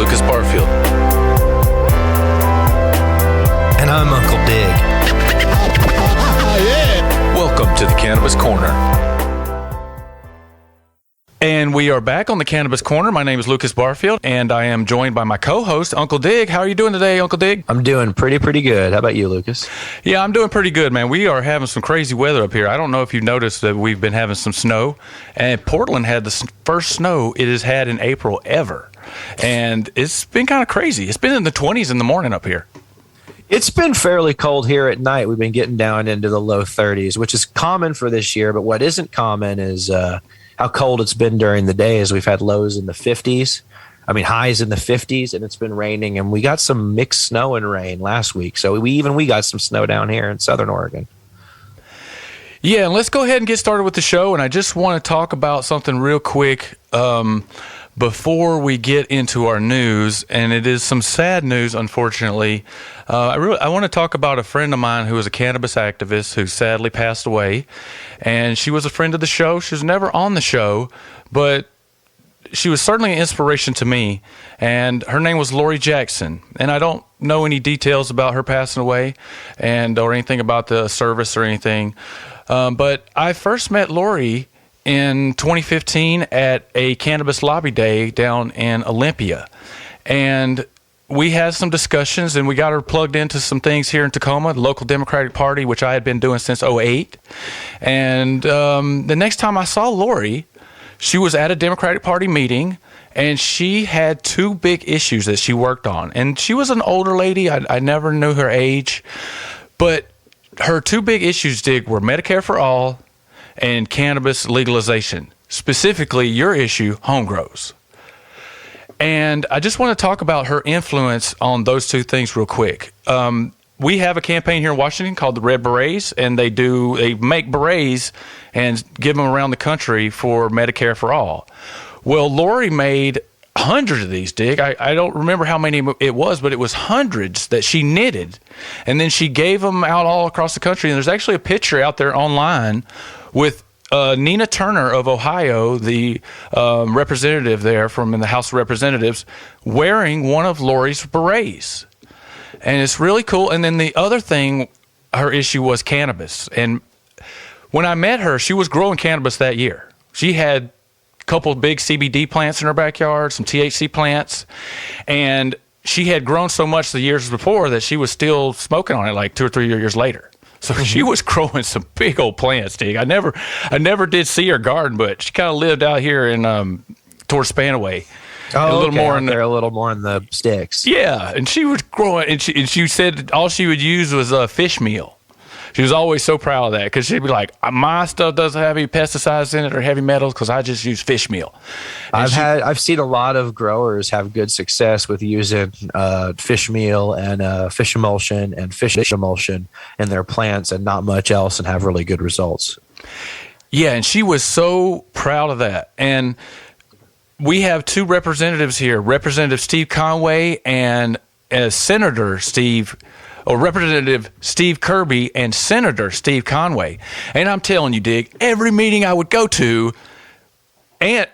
Lucas Barfield. And I'm Uncle Dig. Welcome to the Cannabis Corner. And we are back on the Cannabis Corner. My name is Lucas Barfield, and I am joined by my co-host, Uncle Dig. How are you doing today, Uncle Dig? I'm doing pretty good. How about you, Lucas? Yeah, I'm doing pretty good, man. We are having some crazy weather up here. I don't know if you've noticed that we've been having some snow, and Portland had the first snow it has had in April ever. And it's been kind of crazy. It's been in the 20s in the morning up here. It's been fairly cold here at night. We've been getting down into the low 30s, which is common for this year. But what isn't common is how cold it's been during the day. As we've had lows in the 50s. I mean, highs in the 50s, and it's been raining. And we got some mixed snow and rain last week. So we got some snow down here in Southern Oregon. Yeah, and let's go ahead and get started with the show. And I just want to talk about something real quick before we get into our news. And it is some sad news, unfortunately. I want to talk about a friend of mine who was a cannabis activist who sadly passed away. And she was a friend of the show. She was never on the show, but she was certainly an inspiration to me. And her name was Lori Jackson. And I don't know any details about her passing away or anything about the service or anything. But I first met Lori in 2015 at a cannabis lobby day down in Olympia. And we had some discussions, and we got her plugged into some things here in Tacoma, the local Democratic Party, which I had been doing since 2008. And the next time I saw Lori, she was at a Democratic Party meeting, and she had two big issues that she worked on. And she was an older lady. I never knew her age. But her two big issues, Dig, were Medicare for All and cannabis legalization. Specifically, your issue, home grows. And I just want to talk about her influence on those two things real quick. We have a campaign here in Washington called the Red Berets, and they make berets and give them around the country for Medicare for All. Well, Lori made hundreds of these, Dig. I don't remember how many it was, but it was hundreds that she knitted, and then she gave them out all across the country. And there's actually a picture out there online with Nina Turner of Ohio, the representative there from in the House of Representatives, wearing one of Lori's berets. And it's really cool. And then the other thing, her issue was cannabis. And when I met her, she was growing cannabis that year. She had a couple of big CBD plants in her backyard, some THC plants. And she had grown so much the years before that she was still smoking on it like 2 or 3 years later. So she was growing some big old plants, Dig. I never did see her garden, but she kind of lived out here in towards Spanaway. Oh, a little more in the sticks. Yeah, and she was growing, and she said all she would use was fish meal. She was always so proud of that because she'd be like, "My stuff doesn't have any pesticides in it or heavy metals because I just use fish meal." And I've seen a lot of growers have good success with using fish meal and fish emulsion and fish emulsion in their plants and not much else, and have really good results. Yeah, and she was so proud of that. And we have two representatives here, Representative Steve Conway and Representative Steve Kirby and Senator Steve Conway. And I'm telling you, Dig, every meeting I would go to, and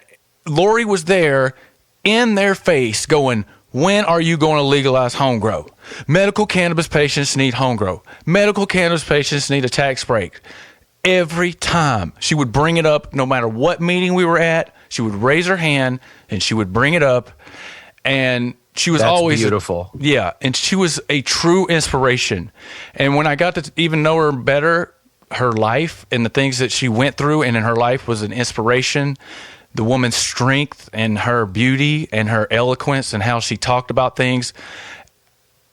Lori was there in their face going, "When are you going to legalize home grow? Medical cannabis patients need home grow. Medical cannabis patients need a tax break." Every time she would bring it up, no matter what meeting we were at, she would raise her hand and she would bring it up. And she was always beautiful. Yeah, and she was a true inspiration. And when I got to even know her better, her life and the things that she went through and in her life was an inspiration. The woman's strength and her beauty and her eloquence and how she talked about things.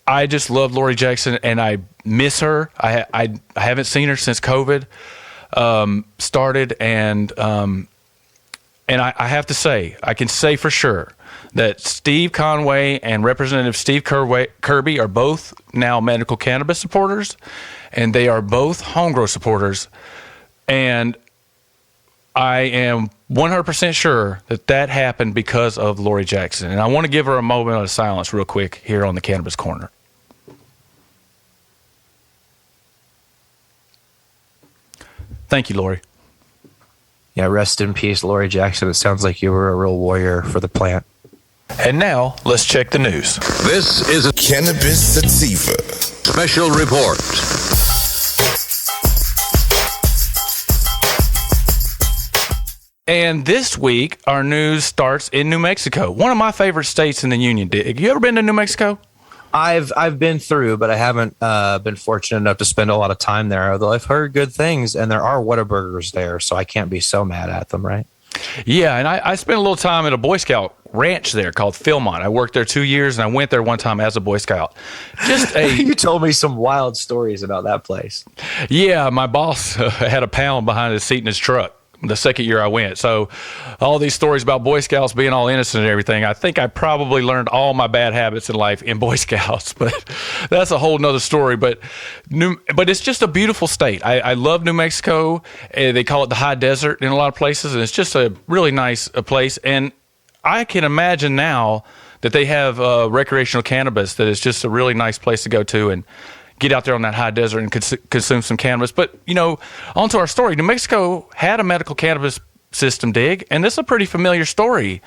I just love Lori Jackson, and I miss her. I haven't seen her since COVID started, and I have to say, I can say for sure that Steve Conway and Representative Steve Kirby are both now medical cannabis supporters, and they are both home grow supporters. And I am 100% sure that happened because of Lori Jackson. And I want to give her a moment of silence real quick here on the Cannabis Corner. Thank you, Lori. Yeah, rest in peace, Lori Jackson. It sounds like you were a real warrior for the plant. And now, let's check the news. This is a Cannabis Sativa special report. And this week, our news starts in New Mexico, one of my favorite states in the Union. Dig, you ever been to New Mexico? I've been through, but I haven't been fortunate enough to spend a lot of time there, although I've heard good things, and there are Whataburgers there, so I can't be so mad at them, right? Yeah, and I spent a little time at a Boy Scout ranch there called Philmont. I worked there 2 years, and I went there one time as a Boy Scout. You told me some wild stories about that place. Yeah, my boss had a pound behind his seat in his truck the second year I went. So all these stories about Boy Scouts being all innocent and everything, I think I probably learned all my bad habits in life in Boy Scouts, but that's a whole nother story. But it's just a beautiful state. I love New Mexico. They call it the high desert in a lot of places, and it's just a really nice place. And I can imagine now that they have recreational cannabis, that is just a really nice place to go to and get out there on that high desert and consume some cannabis. But, on to our story. New Mexico had a medical cannabis system, Dig, and this is a pretty familiar story.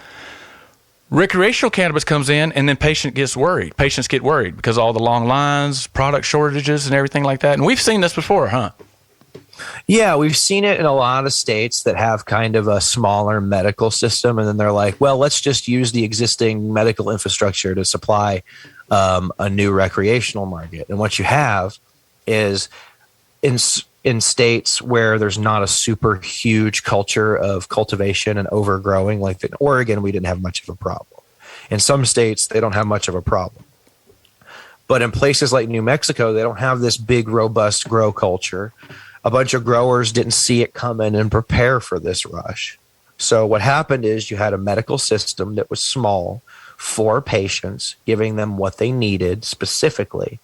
Recreational cannabis comes in, and then patients get worried because of all the long lines, product shortages, and everything like that. And we've seen this before, huh? Yeah, we've seen it in a lot of states that have kind of a smaller medical system, and then they're like, well, let's just use the existing medical infrastructure to supply a new recreational market. And what you have is in states where there's not a super huge culture of cultivation and overgrowing, like in Oregon, we didn't have much of a problem. In some states, they don't have much of a problem. But in places like New Mexico, they don't have this big, robust grow culture. A bunch of growers didn't see it coming and prepare for this rush. So what happened is you had a medical system that was small for patients, giving them what they needed specifically.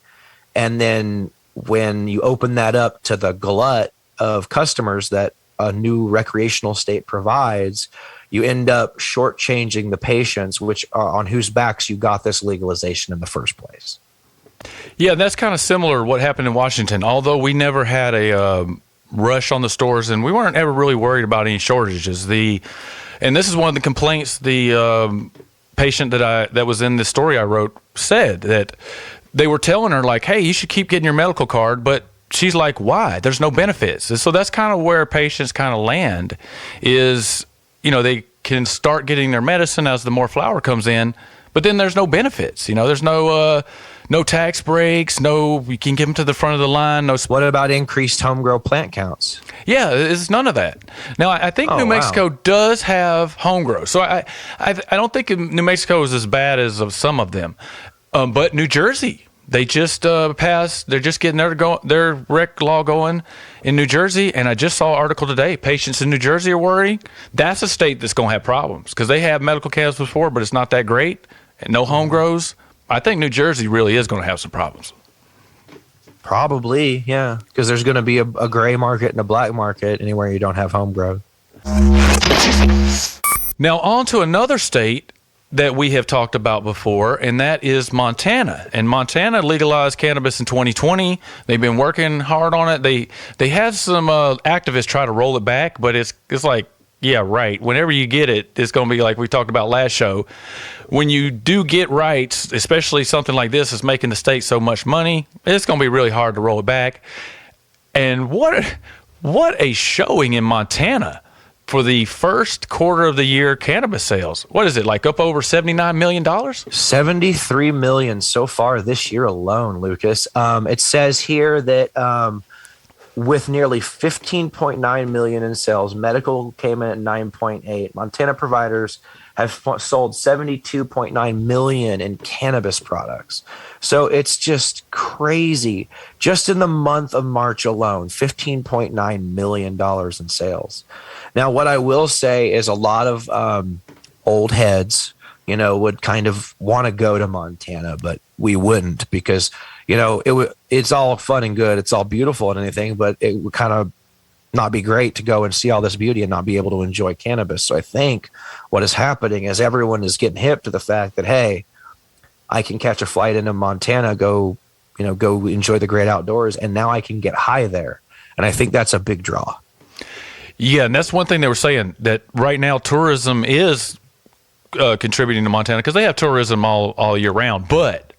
And then when you open that up to the glut of customers that a new recreational state provides, you end up shortchanging the patients, which are on whose backs you got this legalization in the first place. Yeah, that's kind of similar to what happened in Washington. Although we never had a rush on the stores, and we weren't ever really worried about any shortages. And this is one of the complaints the patient that was in the story I wrote said, that they were telling her, like, hey, you should keep getting your medical card, but she's like, why? There's no benefits. And so that's kind of where patients kind of land is, they can start getting their medicine as the more flower comes in, but then there's no benefits. There's no tax breaks, you can get them to the front of the line. What about increased home grow plant counts? Yeah, it's none of that. Now, I think New Mexico does have home grow. So I don't think New Mexico is as bad as some of them. But New Jersey, they just passed, they're just getting their rec law going in New Jersey. And I just saw an article today. Patients in New Jersey are worried. That's a state that's going to have problems because they have medical cannabis before, but it's not that great. And no home grows. I think New Jersey really is going to have some problems. Probably, yeah, because there's going to be a gray market and a black market anywhere you don't have home growth. Now, on to another state that we have talked about before, and that is Montana. And Montana legalized cannabis in 2020. They've been working hard on it. They had some activists try to roll it back, but it's like, yeah, right. Whenever you get it, it's going to be like we talked about last show. When you do get rights, especially something like this is making the state so much money, it's going to be really hard to roll it back. And what a showing in Montana for the first quarter of the year cannabis sales. What is it, like up over $79 million? $73 million so far this year alone, Lucas. It says here that with nearly $15.9 million in sales, medical came in at 9.8. Montana providers have sold $72.9 million in cannabis products. So it's just crazy. Just in the month of March alone, $15.9 million in sales. Now, what I will say is a lot of old heads, would kind of want to go to Montana, but we wouldn't because, it's all fun and good. It's all beautiful and anything, but it would kind of not be great to go and see all this beauty and not be able to enjoy cannabis. So I think what is happening is everyone is getting hip to the fact that, hey, I can catch a flight into Montana, go enjoy the great outdoors, and now I can get high there. And I think that's a big draw. Yeah, and that's one thing they were saying, that right now tourism is contributing to Montana because they have tourism all year round, but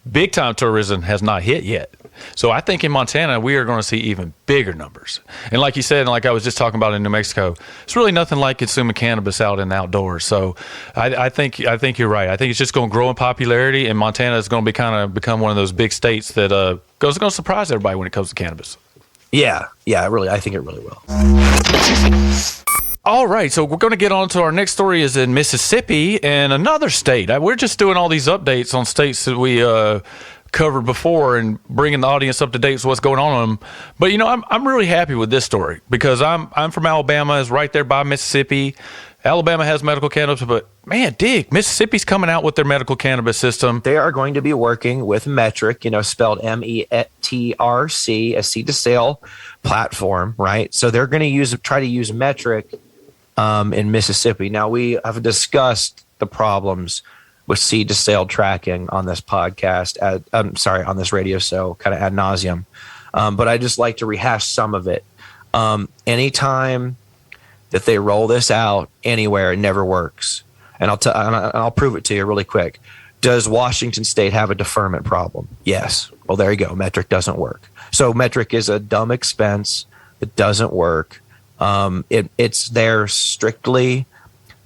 big time tourism has not hit yet. So I think in Montana we are going to see even bigger numbers. And like you said, and like I was just talking about in New Mexico, it's really nothing like consuming cannabis out in the outdoors. So I think you're right. I think it's just going to grow in popularity, and Montana is going to become one of those big states that going to surprise everybody when it comes to cannabis. Yeah, I think it really will. All right, so we're going to get on to our next story is in Mississippi and another state. We're just doing all these updates on states that we covered before and bringing the audience up to date with what's going on in them. But, I'm really happy with this story because I'm from Alabama. It's right there by Mississippi. Alabama has medical cannabis, but, man, Dig, Mississippi's coming out with their medical cannabis system. They are going to be working with Metric, spelled METRC, a seed-to-sale platform, right? So they're going to try to use Metric in Mississippi. Now, we have discussed the problems with seed to sale tracking on this podcast, on this radio show, kind of ad nauseum. But I just like to rehash some of it. Anytime that they roll this out anywhere, it never works. And I'll prove it to you really quick. Does Washington State have a deferment problem? Yes. Well, there you go. Metric doesn't work. So Metric is a dumb expense. It doesn't work. It's there strictly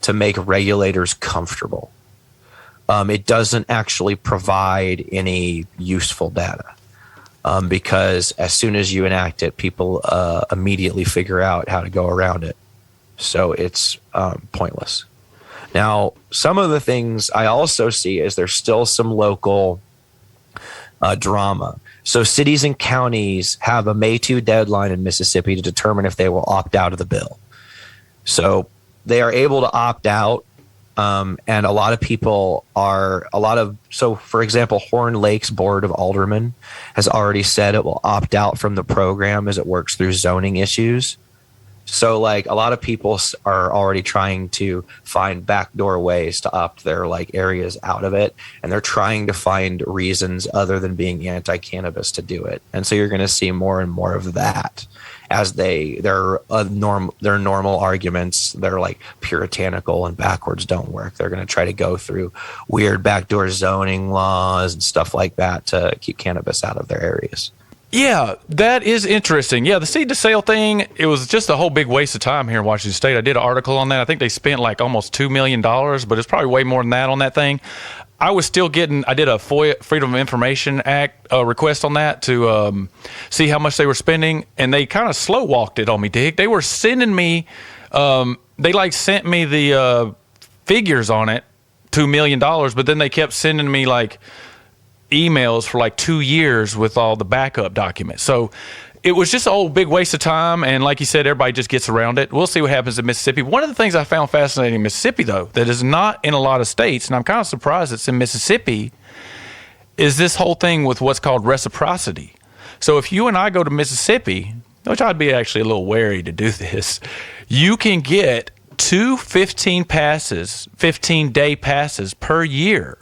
to make regulators comfortable. It doesn't actually provide any useful data because as soon as you enact it, people immediately figure out how to go around it. So it's pointless. Now, some of the things I also see is there's still some local drama. So cities and counties have a May 2 deadline in Mississippi to determine if they will opt out of the bill. So they are able to opt out. And a lot of people so for example, Horn Lake's Board of Aldermen has already said it will opt out from the program as it works through zoning issues. So like a lot of people are already trying to find backdoor ways to opt their like areas out of it. And they're trying to find reasons other than being anti-cannabis to do it. And so you're going to see more and more of that as their normal arguments. They're like puritanical and backwards don't work. They're going to try to go through weird backdoor zoning laws and stuff like that to keep cannabis out of their areas. Yeah, that is interesting. Yeah, the seed to sale thing, it was just a whole big waste of time here in Washington State. I did an article on that. I think they spent like almost $2 million, but it's probably way more than that on that thing. I did a FOIA, Freedom of Information Act request on that to see how much they were spending, and they kind of slow walked it on me, Dig. They were sending me, sent me the figures on it, $2 million, but then they kept sending me like emails for like 2 years with all the backup documents. So it was just a whole big waste of time. And like you said, everybody just gets around it. We'll see what happens in Mississippi. One of the things I found fascinating in Mississippi, though, that is not in a lot of states, and I'm kind of surprised it's in Mississippi, is this whole thing with what's called reciprocity. So if you and I go to Mississippi, which I'd be actually a little wary to do this, you can get 2 15-day passes per year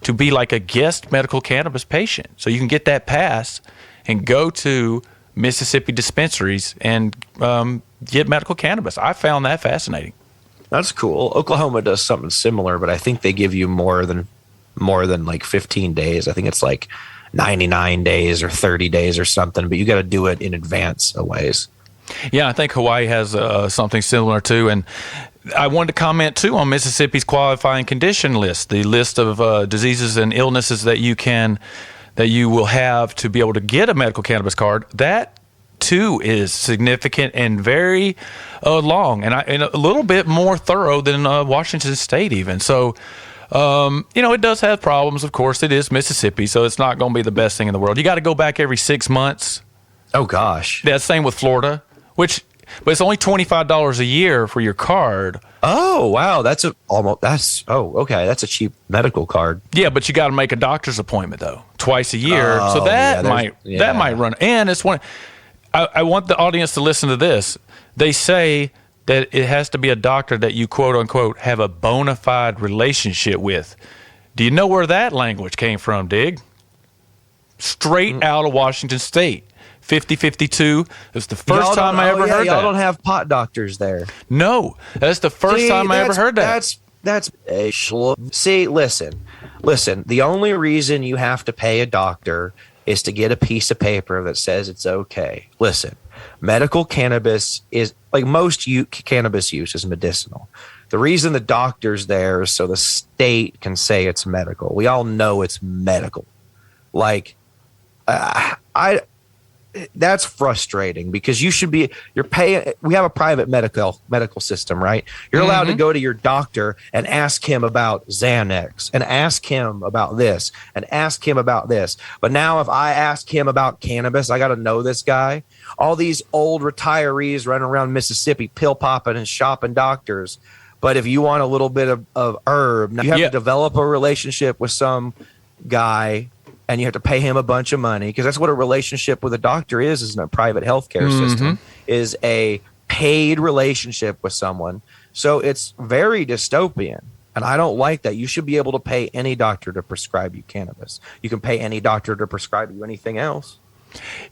to be like a guest medical cannabis patient. So you can get that pass and go to Mississippi dispensaries and get medical cannabis. I found that fascinating. That's cool. Oklahoma does something similar, but I think they give you more than like 15 days. I think it's like 99 days or 30 days or something, but you got to do it in advance a ways. Yeah, I think Hawaii has something similar too. And I wanted to comment too on Mississippi's qualifying condition list, the list of diseases and illnesses that you will have to be able to get a medical cannabis card. That too is significant and very long, and a little bit more thorough than Washington State even. So, it does have problems. Of course, it is Mississippi, so it's not going to be the best thing in the world. You got to go back every 6 months. Oh gosh, that's same with Florida, but it's only $25 a year for your card. Oh wow, that's a cheap medical card. Yeah, but you got to make a doctor's appointment though, twice a year. So that might run. And it's one. I want the audience to listen to this. They say that it has to be a doctor that you quote unquote have a bona fide relationship with. Do you know where that language came from, Dig? Straight out of Washington State. 5052. It's the first time I ever heard that. Y'all don't have pot doctors there. No, that's the first time I ever heard that. That's a see, listen. The only reason you have to pay a doctor is to get a piece of paper that says it's okay. Listen, medical cannabis is like most cannabis use is medicinal. The reason the doctor's there is so the state can say it's medical. We all know it's medical. Like, that's frustrating because you're paying. We have a private medical system, right? You're allowed to go to your doctor and ask him about Xanax and ask him about this and ask him about this. But now if I ask him about cannabis, I got to know this guy. All these old retirees running around Mississippi, pill popping and shopping doctors. But if you want a little bit of herb, now you have to develop a relationship with some guy. And you have to pay him a bunch of money because that's what a relationship with a doctor is in a private healthcare system, is a paid relationship with someone. So it's very dystopian. And I don't like that. You should be able to pay any doctor to prescribe you cannabis. You can pay any doctor to prescribe you anything else.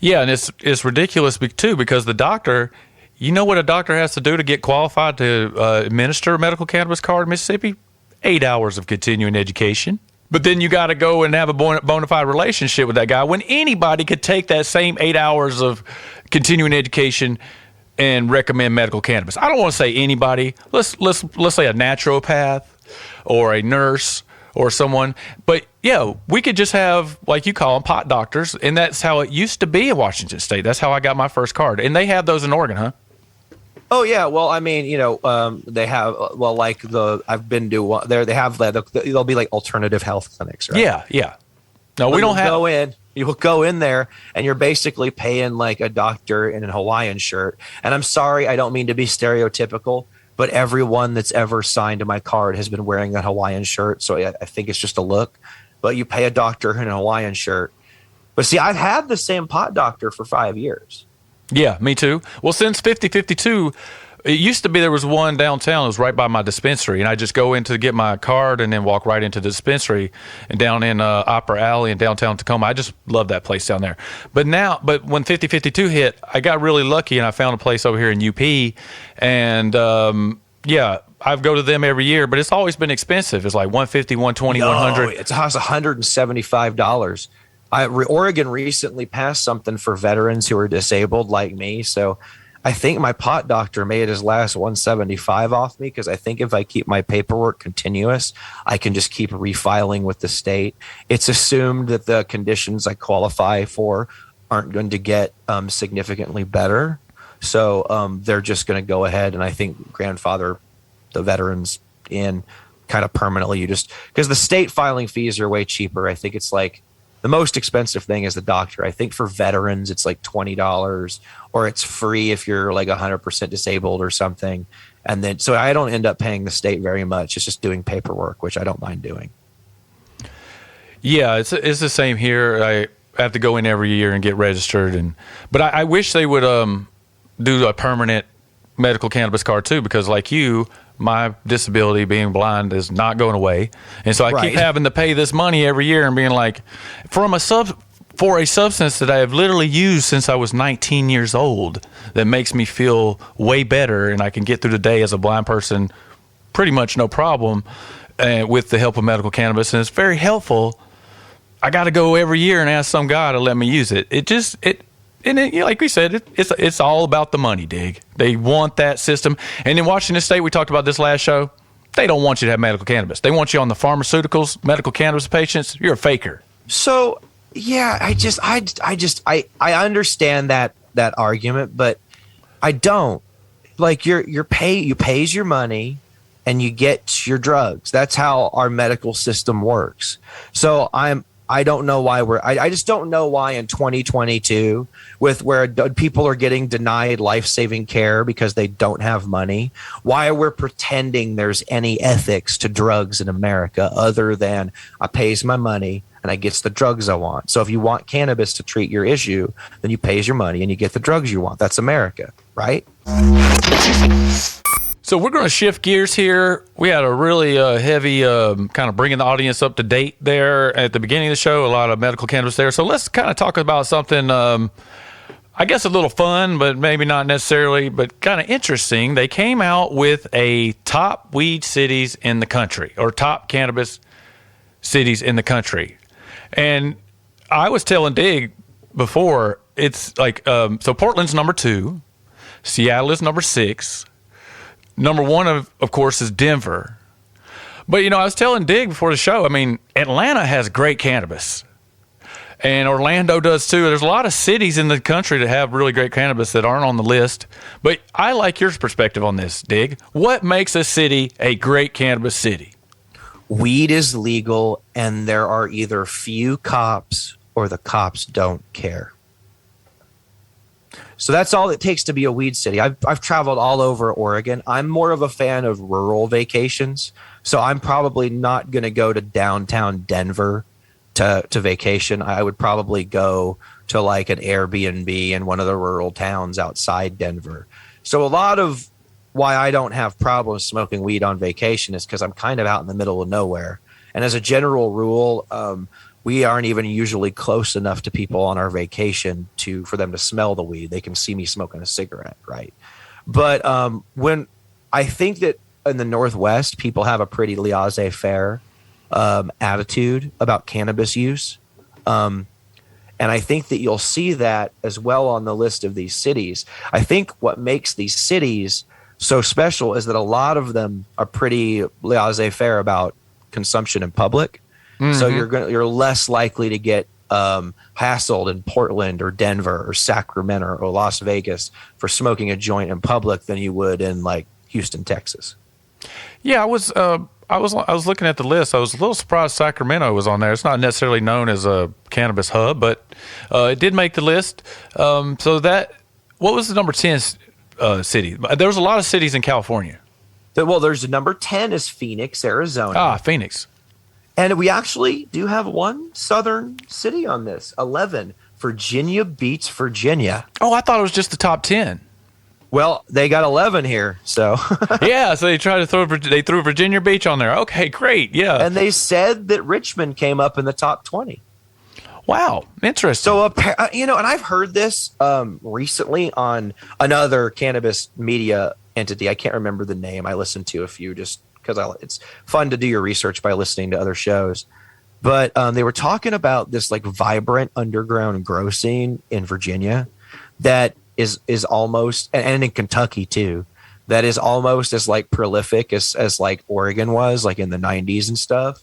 Yeah, and it's ridiculous too because the doctor, you know what a doctor has to do to get qualified to administer a medical cannabis card in Mississippi? 8 hours of continuing education. But then you got to go and have a bona fide relationship with that guy when anybody could take that same 8 hours of continuing education and recommend medical cannabis. I don't want to say anybody. Let's say a naturopath or a nurse or someone. But yeah, we could just have, like you call them, pot doctors, and that's how it used to be in Washington State. That's how I got my first card, and they have those in Oregon, huh? Oh yeah, well, I mean, they have like I've been to there. They have they'll be like alternative health clinics, right? Yeah. No, we don't have. You will go in there, and you're basically paying like a doctor in a Hawaiian shirt. And I'm sorry, I don't mean to be stereotypical, but everyone that's ever signed my card has been wearing a Hawaiian shirt, so I think it's just a look. But you pay a doctor in a Hawaiian shirt. But see, I've had the same pot doctor for 5 years. Yeah, me too. Well, since 5052, it used to be there was one downtown. It was right by my dispensary, and I just go in to get my card and then walk right into the dispensary and down in Opera Alley in downtown Tacoma. I just love that place down there. But when 5052 hit, I got really lucky, and I found a place over here in UP, and I go to them every year, but it's always been expensive. It's like $150, $120, $100. It's $175. Oregon recently passed something for veterans who are disabled like me. So I think my pot doctor made his last $175 off me because I think if I keep my paperwork continuous, I can just keep refiling with the state. It's assumed that the conditions I qualify for aren't going to get significantly better. So they're just going to go ahead and I think grandfather the veterans in kind of permanently. Because the state filing fees are way cheaper. I think it's like, the most expensive thing is the doctor. I think for veterans, it's like $20 or it's free if you're like 100% disabled or something. And then, so I don't end up paying the state very much. It's just doing paperwork, which I don't mind doing. Yeah, it's the same here. I have to go in every year and get registered. But I wish they would do a permanent medical cannabis card too, because like you, my disability being blind is not going away. And so I keep having to pay this money every year and being like, for a substance that I have literally used since I was 19 years old that makes me feel way better and I can get through the day as a blind person pretty much no problem with the help of medical cannabis. And it's very helpful. I got to go every year and ask some guy to let me use it. Like we said, it's all about the money, Dig. They want that system. And in Washington State, we talked about this last show, they don't want you to have medical cannabis. They want you on the pharmaceuticals, medical cannabis patients. You're a faker. So, yeah, I understand that argument, but I don't. Like you pays your money and you get your drugs. That's how our medical system works. So I don't know why I just don't know why in 2022 where people are getting denied life-saving care because they don't have money, why we're pretending there's any ethics to drugs in America other than I pays my money and I gets the drugs I want. So if you want cannabis to treat your issue, then you pays your money and you get the drugs you want. That's America, right? So we're going to shift gears here. We had a really heavy kind of bringing the audience up to date there at the beginning of the show, a lot of medical cannabis there. So let's kind of talk about something I guess a little fun, but maybe not necessarily, but kind of interesting. They came out with a top weed cities in the country, or top cannabis cities in the country. And I was telling Dig before, it's like, so Portland's number 2, Seattle is number 6, number 1, of course, is Denver. But, I was telling Dig before the show, Atlanta has great cannabis. And Orlando does too. There's a lot of cities in the country that have really great cannabis that aren't on the list. But I like your perspective on this, Dig. What makes a city a great cannabis city? Weed is legal, and there are either few cops or the cops don't care. So that's all it takes to be a weed city. I've traveled all over Oregon. I'm more of a fan of rural vacations. So I'm probably not going to go to downtown Denver to vacation. I would probably go to like an Airbnb in one of the rural towns outside Denver. So a lot of why I don't have problems smoking weed on vacation is because I'm kind of out in the middle of nowhere. And as a general rule, we aren't even usually close enough to people on our vacation for them to smell the weed. They can see me smoking a cigarette, right? But when I think that in the Northwest, people have a pretty laissez-faire attitude about cannabis use. And I think that you'll see that as well on the list of these cities. I think what makes these cities so special is that a lot of them are pretty laissez-faire about consumption in public. Mm-hmm. So you're less likely to get hassled in Portland or Denver or Sacramento or Las Vegas for smoking a joint in public than you would in like Houston, Texas. Yeah, I was looking at the list. I was a little surprised Sacramento was on there. It's not necessarily known as a cannabis hub, but it did make the list. What was the number 10 city? There was a lot of cities in California. Well, there's number 10 is Phoenix, Arizona. Phoenix. And we actually do have one southern city on this, 11, Virginia Beach, Virginia. Oh, I thought it was just the top 10. Well, they got 11 here, so. Yeah, so they threw Virginia Beach on there. Okay, great, yeah. And they said that Richmond came up in the top 20. Wow, interesting. So, and I've heard this recently on another cannabis media entity. I can't remember the name. I listened to a few just because it's fun to do your research by listening to other shows. But they were talking about this like vibrant underground grow scene in Virginia that is almost, and in Kentucky too, that is almost as like prolific as like Oregon was like in the 90s and stuff.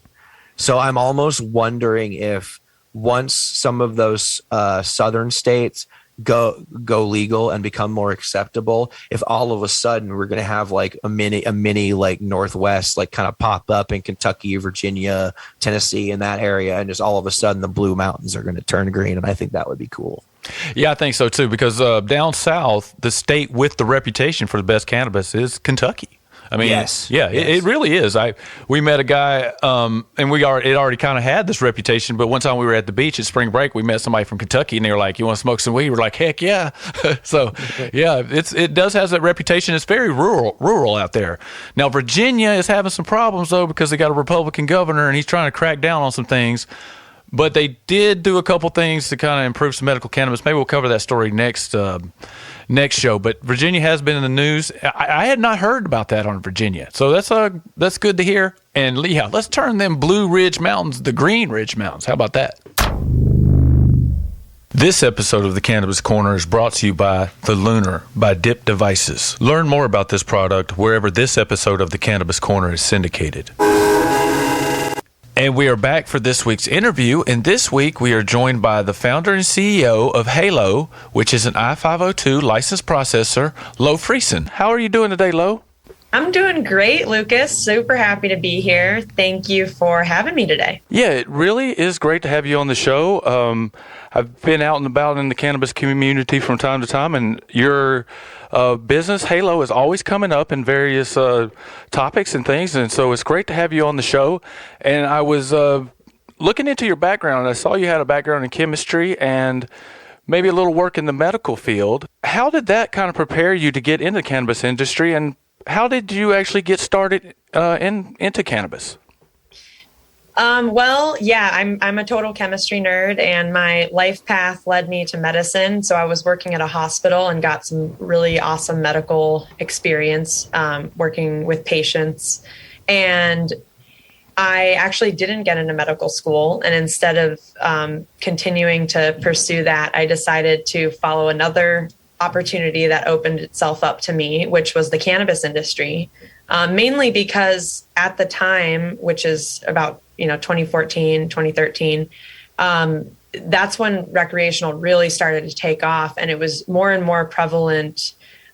So I'm almost wondering if once some of those southern states go legal and become more acceptable, if all of a sudden we're going to have like a mini like Northwest like kind of pop up in Kentucky, Virginia, Tennessee, in that area, and just all of a sudden the Blue Mountains are going to turn green, and I think that would be cool. Yeah, I think so too, because down south, the state with the reputation for the best cannabis is Kentucky. I mean, yes. It really is. We met a guy, and it already kind of had this reputation. But one time we were at the beach at spring break, we met somebody from Kentucky, and they were like, "You want to smoke some weed?" We're like, "Heck yeah!" So yeah, it does have that reputation. It's very rural out there. Now Virginia is having some problems though because they got a Republican governor, and he's trying to crack down on some things. But they did do a couple things to kind of improve some medical cannabis. Maybe we'll cover that story next show. But Virginia has been in the news. I had not heard about that on Virginia, so that's good to hear. And yeah, let's turn them Blue Ridge Mountains, the Green Ridge Mountains. How about that? This episode of the Cannabis Corner is brought to you by The Lunar by Dip Devices. Learn more about this product wherever this episode of the Cannabis Corner is syndicated. And we are back for this week's interview. And this week we are joined by the founder and CEO of Halo, which is an I-502 licensed processor, Lo Friesen. How are you doing today, Lo? I'm doing great, Lucas. Super happy to be here. Thank you for having me today. Yeah, it really is great to have you on the show. I've been out and about in the cannabis community from time to time, and your business, Halo, is always coming up in various topics and things, and so it's great to have you on the show. And I was looking into your background, and I saw you had a background in chemistry and maybe a little work in the medical field. How did that kind of prepare you to get into the cannabis industry, and how did you actually get started into cannabis? Well, yeah, I'm a total chemistry nerd, and my life path led me to medicine. So I was working at a hospital and got some really awesome medical experience working with patients. And I actually didn't get into medical school, and instead of continuing to pursue that, I decided to follow another opportunity that opened itself up to me, which was the cannabis industry. Mainly because at the time, which is about 2014, 2013, that's when recreational really started to take off, and it was more and more prevalent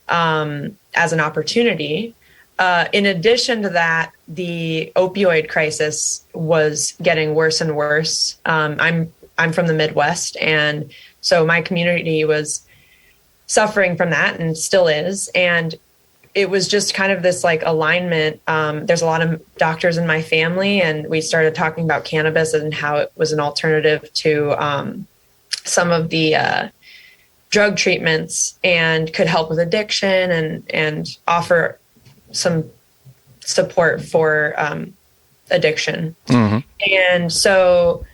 as an opportunity. In addition to that, the opioid crisis was getting worse and worse. I'm from the Midwest, and so my community was suffering from that and still is. And it was just kind of this like alignment. There's a lot of doctors in my family, and we started talking about cannabis and how it was an alternative to some of the drug treatments and could help with addiction and offer some support for addiction. Mm-hmm. And so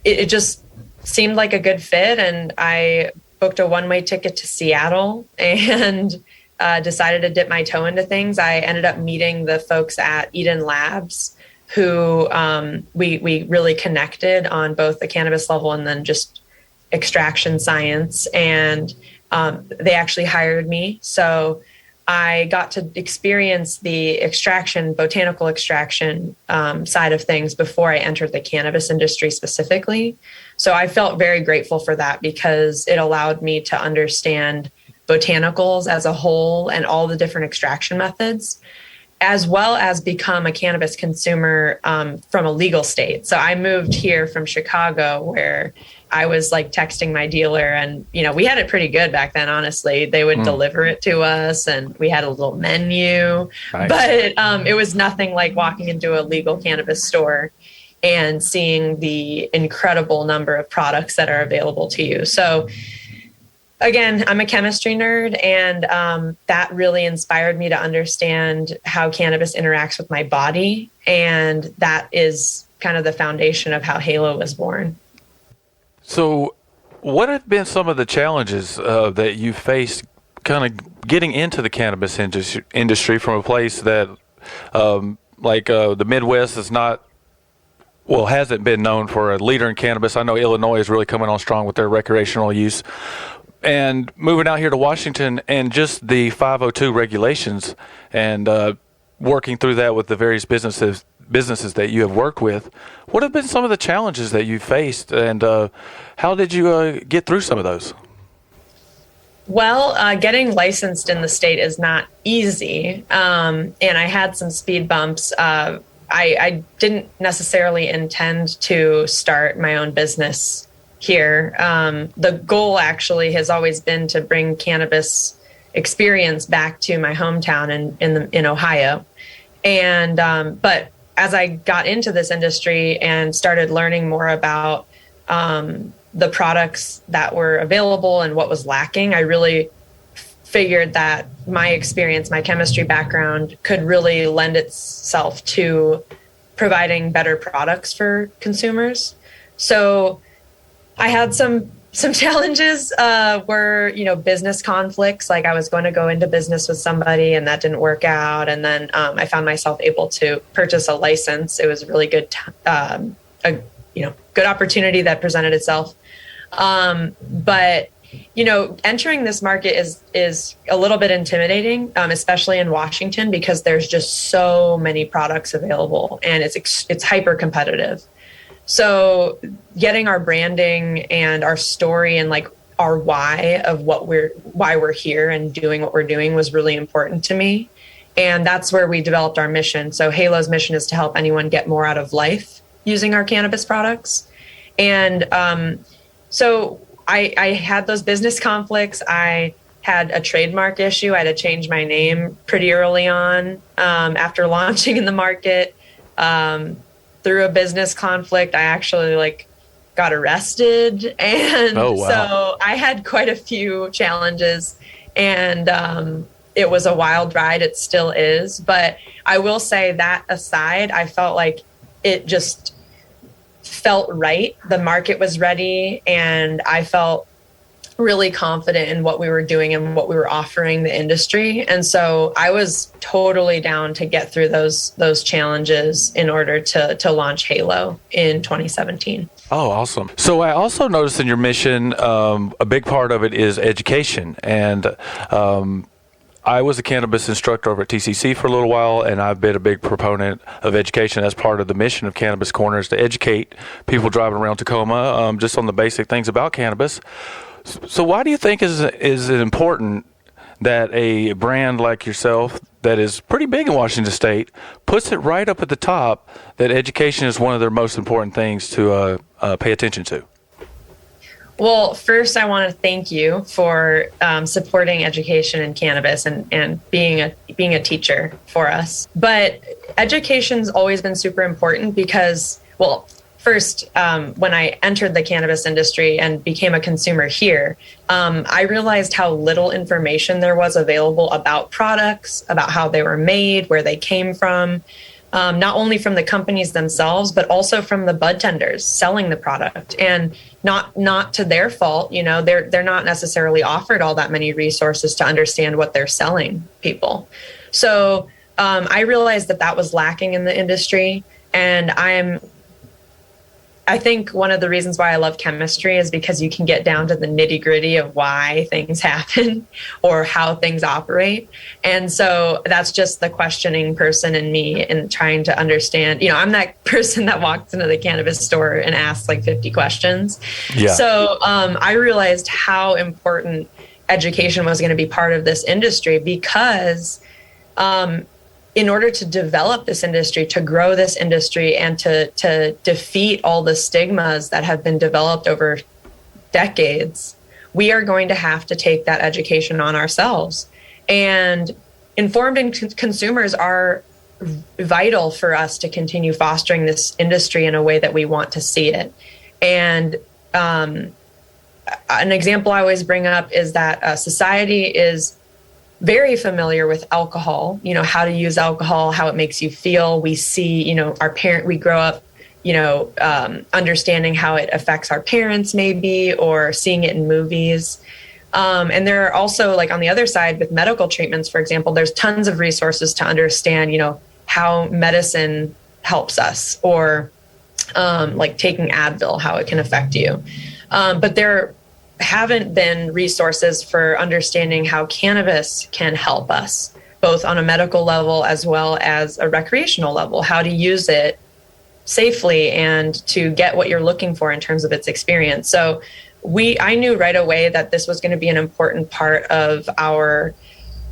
it just seemed like a good fit. And I booked a one-way ticket to Seattle and decided to dip my toe into things. I ended up meeting the folks at Eden Labs who we really connected on both the cannabis level and then just extraction science. And they actually hired me. So I got to experience the botanical extraction side of things before I entered the cannabis industry specifically. So I felt very grateful for that because it allowed me to understand botanicals as a whole and all the different extraction methods, as well as become a cannabis consumer from a legal state. So I moved here from Chicago, where I was like texting my dealer, and we had it pretty good back then. Honestly, they would deliver it to us, and we had a little menu. Nice. But it was nothing like walking into a legal cannabis store and seeing the incredible number of products that are available to you. So again, I'm a chemistry nerd, and that really inspired me to understand how cannabis interacts with my body. And that is kind of the foundation of how Halo was born. So what have been some of the challenges that you faced kind of getting into the cannabis industry from a place that the Midwest is not, hasn't been known for a leader in cannabis? I know Illinois is really coming on strong with their recreational use. And moving out here to Washington and just the 502 regulations and working through that with the various businesses that you have worked with, what have been some of the challenges that you faced, and how did you get through some of those? Well, getting licensed in the state is not easy, and I had some speed bumps. I didn't necessarily intend to start my own business here. The goal actually has always been to bring cannabis experience back to my hometown in Ohio. And but as I got into this industry and started learning more about the products that were available and what was lacking, I really figured that my experience, my chemistry background, could really lend itself to providing better products for consumers. So I had some challenges were, business conflicts. Like I was going to go into business with somebody and that didn't work out. And then I found myself able to purchase a license. It was a really good, good opportunity that presented itself. But entering this market is a little bit intimidating, especially in Washington, because there's just so many products available and it's hyper competitive. So getting our branding and our story and like our why of why we're here and doing what we're doing was really important to me. And that's where we developed our mission. So Halo's mission is to help anyone get more out of life using our cannabis products. And so I had those business conflicts. I had a trademark issue. I had to change my name pretty early on after launching in the market. Through a business conflict, I actually got arrested. And so I had quite a few challenges, and it was a wild ride. It still is. But I will say that aside, I felt like it just felt right. The market was ready, and I felt really confident in what we were doing and what we were offering the industry. And so I was totally down to get through those challenges in order to launch Halo in 2017. Oh, awesome. So I also noticed in your mission, a big part of it is education. And I was a cannabis instructor over at TCC for a little while, and I've been a big proponent of education as part of the mission of Cannabis Corners to educate people driving around Tacoma just on the basic things about cannabis. So why do you think is it important that a brand like yourself that is pretty big in Washington State puts it right up at the top that education is one of their most important things to pay attention to? Well, first, I want to thank you for supporting education in cannabis and being a teacher for us. But education's always been super important because, well, first, when I entered the cannabis industry and became a consumer here, I realized how little information there was available about products, about how they were made, where they came from, not only from the companies themselves, but also from the bud tenders selling the product. And not to their fault, you know, they're not necessarily offered all that many resources to understand what they're selling people. So I realized that was lacking in the industry, and I think one of the reasons why I love chemistry is because you can get down to the nitty gritty of why things happen or how things operate. And so that's just the questioning person in me and trying to understand, you know, I'm that person that walks into the cannabis store and asks like 50 questions. Yeah. So I realized how important education was going to be part of this industry because in order to develop this industry, to grow this industry, and to defeat all the stigmas that have been developed over decades, we are going to have to take that education on ourselves. And informed consumers are vital for us to continue fostering this industry in a way that we want to see it. And an example I always bring up is that society is very familiar with alcohol, you know, how to use alcohol, how it makes you feel. We see, you know, we grow up, you know, understanding how it affects our parents maybe, or seeing it in movies. And there are also, like on the other side with medical treatments, for example, there's tons of resources to understand, you know, how medicine helps us, or like taking Advil, how it can affect you. But there haven't been resources for understanding how cannabis can help us, both on a medical level as well as a recreational level, how to use it safely and to get what you're looking for in terms of its experience. So I knew right away that this was going to be an important part of our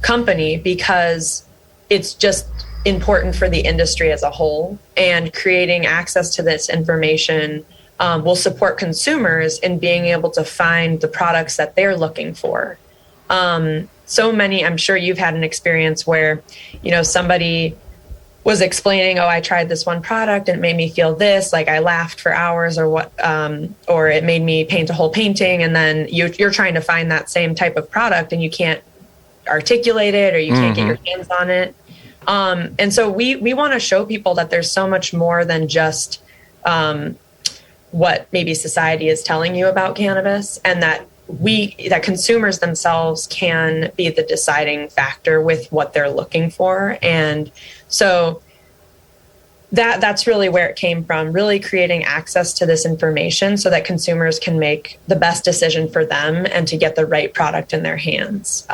company because it's just important for the industry as a whole, and creating access to this information will support consumers in being able to find the products that they're looking for. So many, I'm sure you've had an experience where, you know, somebody was explaining, oh, I tried this one product and it made me feel this, like I laughed for hours, or what, or it made me paint a whole painting. And then you're trying to find that same type of product and you can't articulate it, or you can't get your hands on it. And so we want to show people that there's so much more than just what maybe society is telling you about cannabis, and that consumers themselves can be the deciding factor with what they're looking for. And so that's really where it came from, really creating access to this information so that consumers can make the best decision for them and to get the right product in their hands.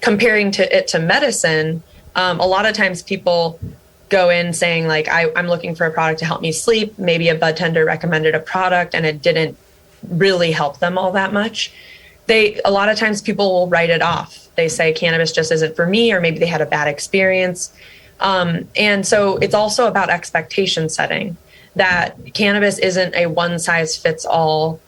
Comparing it to medicine, a lot of times people go in saying like, I'm looking for a product to help me sleep. Maybe a bud tender recommended a product and it didn't really help them all that much. A lot of times people will write it off. They say cannabis just isn't for me, or maybe they had a bad experience. And so it's also about expectation setting, that cannabis isn't a one size fits all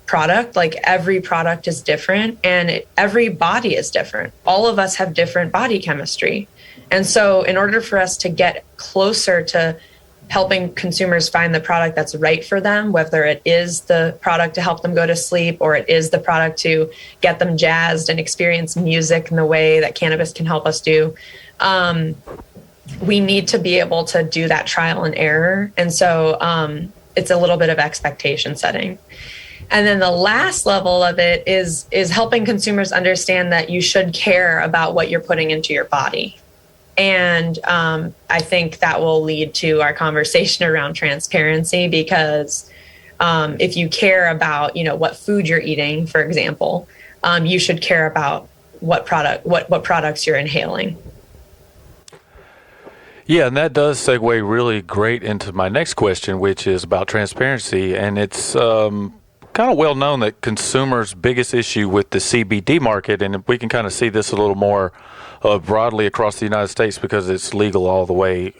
product. Like every product is different, and every body is different. All of us have different body chemistry. And so in order for us to get closer to helping consumers find the product that's right for them, whether it is the product to help them go to sleep, or it is the product to get them jazzed and experience music in the way that cannabis can help us do, we need to be able to do that trial and error. And so it's a little bit of expectation setting. And then the last level of it is helping consumers understand that you should care about what you're putting into your body. And I think that will lead to our conversation around transparency, because if you care about, what food you're eating, for example, you should care about what products you're inhaling. Yeah, and that does segue really great into my next question, which is about transparency. And it's kind of well known that consumers' biggest issue with the CBD market, and we can kind of see this a little more broadly across the United States because it's legal all the way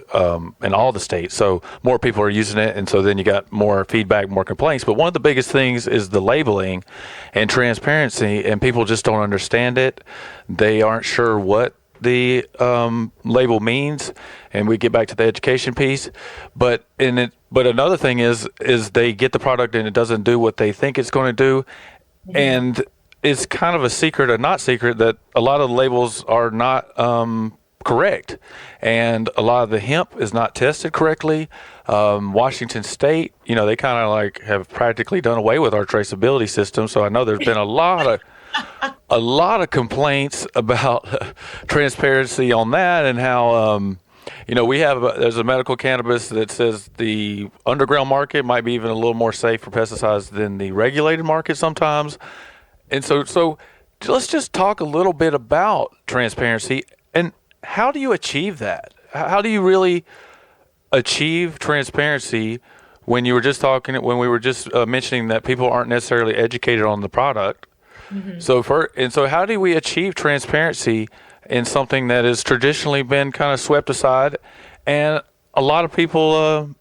in all the states. So more people are using it, and so then you got more feedback, more complaints. But one of the biggest things is the labeling and transparency, and people just don't understand it. They aren't sure what the label means, and we get back to the education piece. But another thing is they get the product and it doesn't do what they think it's going to do, and it's kind of a secret or not secret that a lot of the labels are not correct, and a lot of the hemp is not tested correctly. Washington State, they kind of like have practically done away with our traceability system. So I know there's been a lot of complaints about transparency on that, and how there's a medical cannabis that says the underground market might be even a little more safe for pesticides than the regulated market sometimes. And so let's just talk a little bit about transparency, and how do you achieve that? How do you really achieve transparency when we were just mentioning that people aren't necessarily educated on the product? Mm-hmm. So how do we achieve transparency in something that has traditionally been kind of swept aside, and a lot of people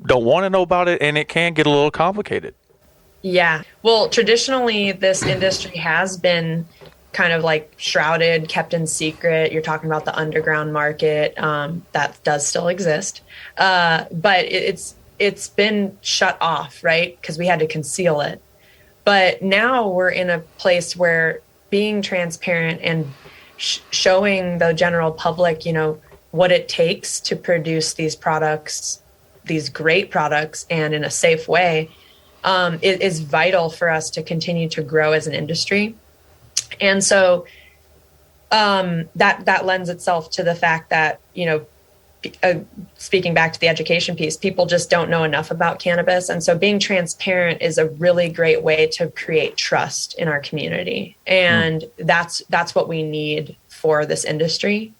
don't want to know about it, and it can get a little complicated? Yeah. Well, traditionally, this industry has been kind of like shrouded, kept in secret. You're talking about the underground market that does still exist, but it's been shut off, right? Because we had to conceal it. But now we're in a place where being transparent and showing the general public, what it takes to produce these products, these great products, and in a safe way, it is vital for us to continue to grow as an industry. And so that lends itself to the fact that, speaking back to the education piece, people just don't know enough about cannabis. And so being transparent is a really great way to create trust in our community. And that's what we need for this industry.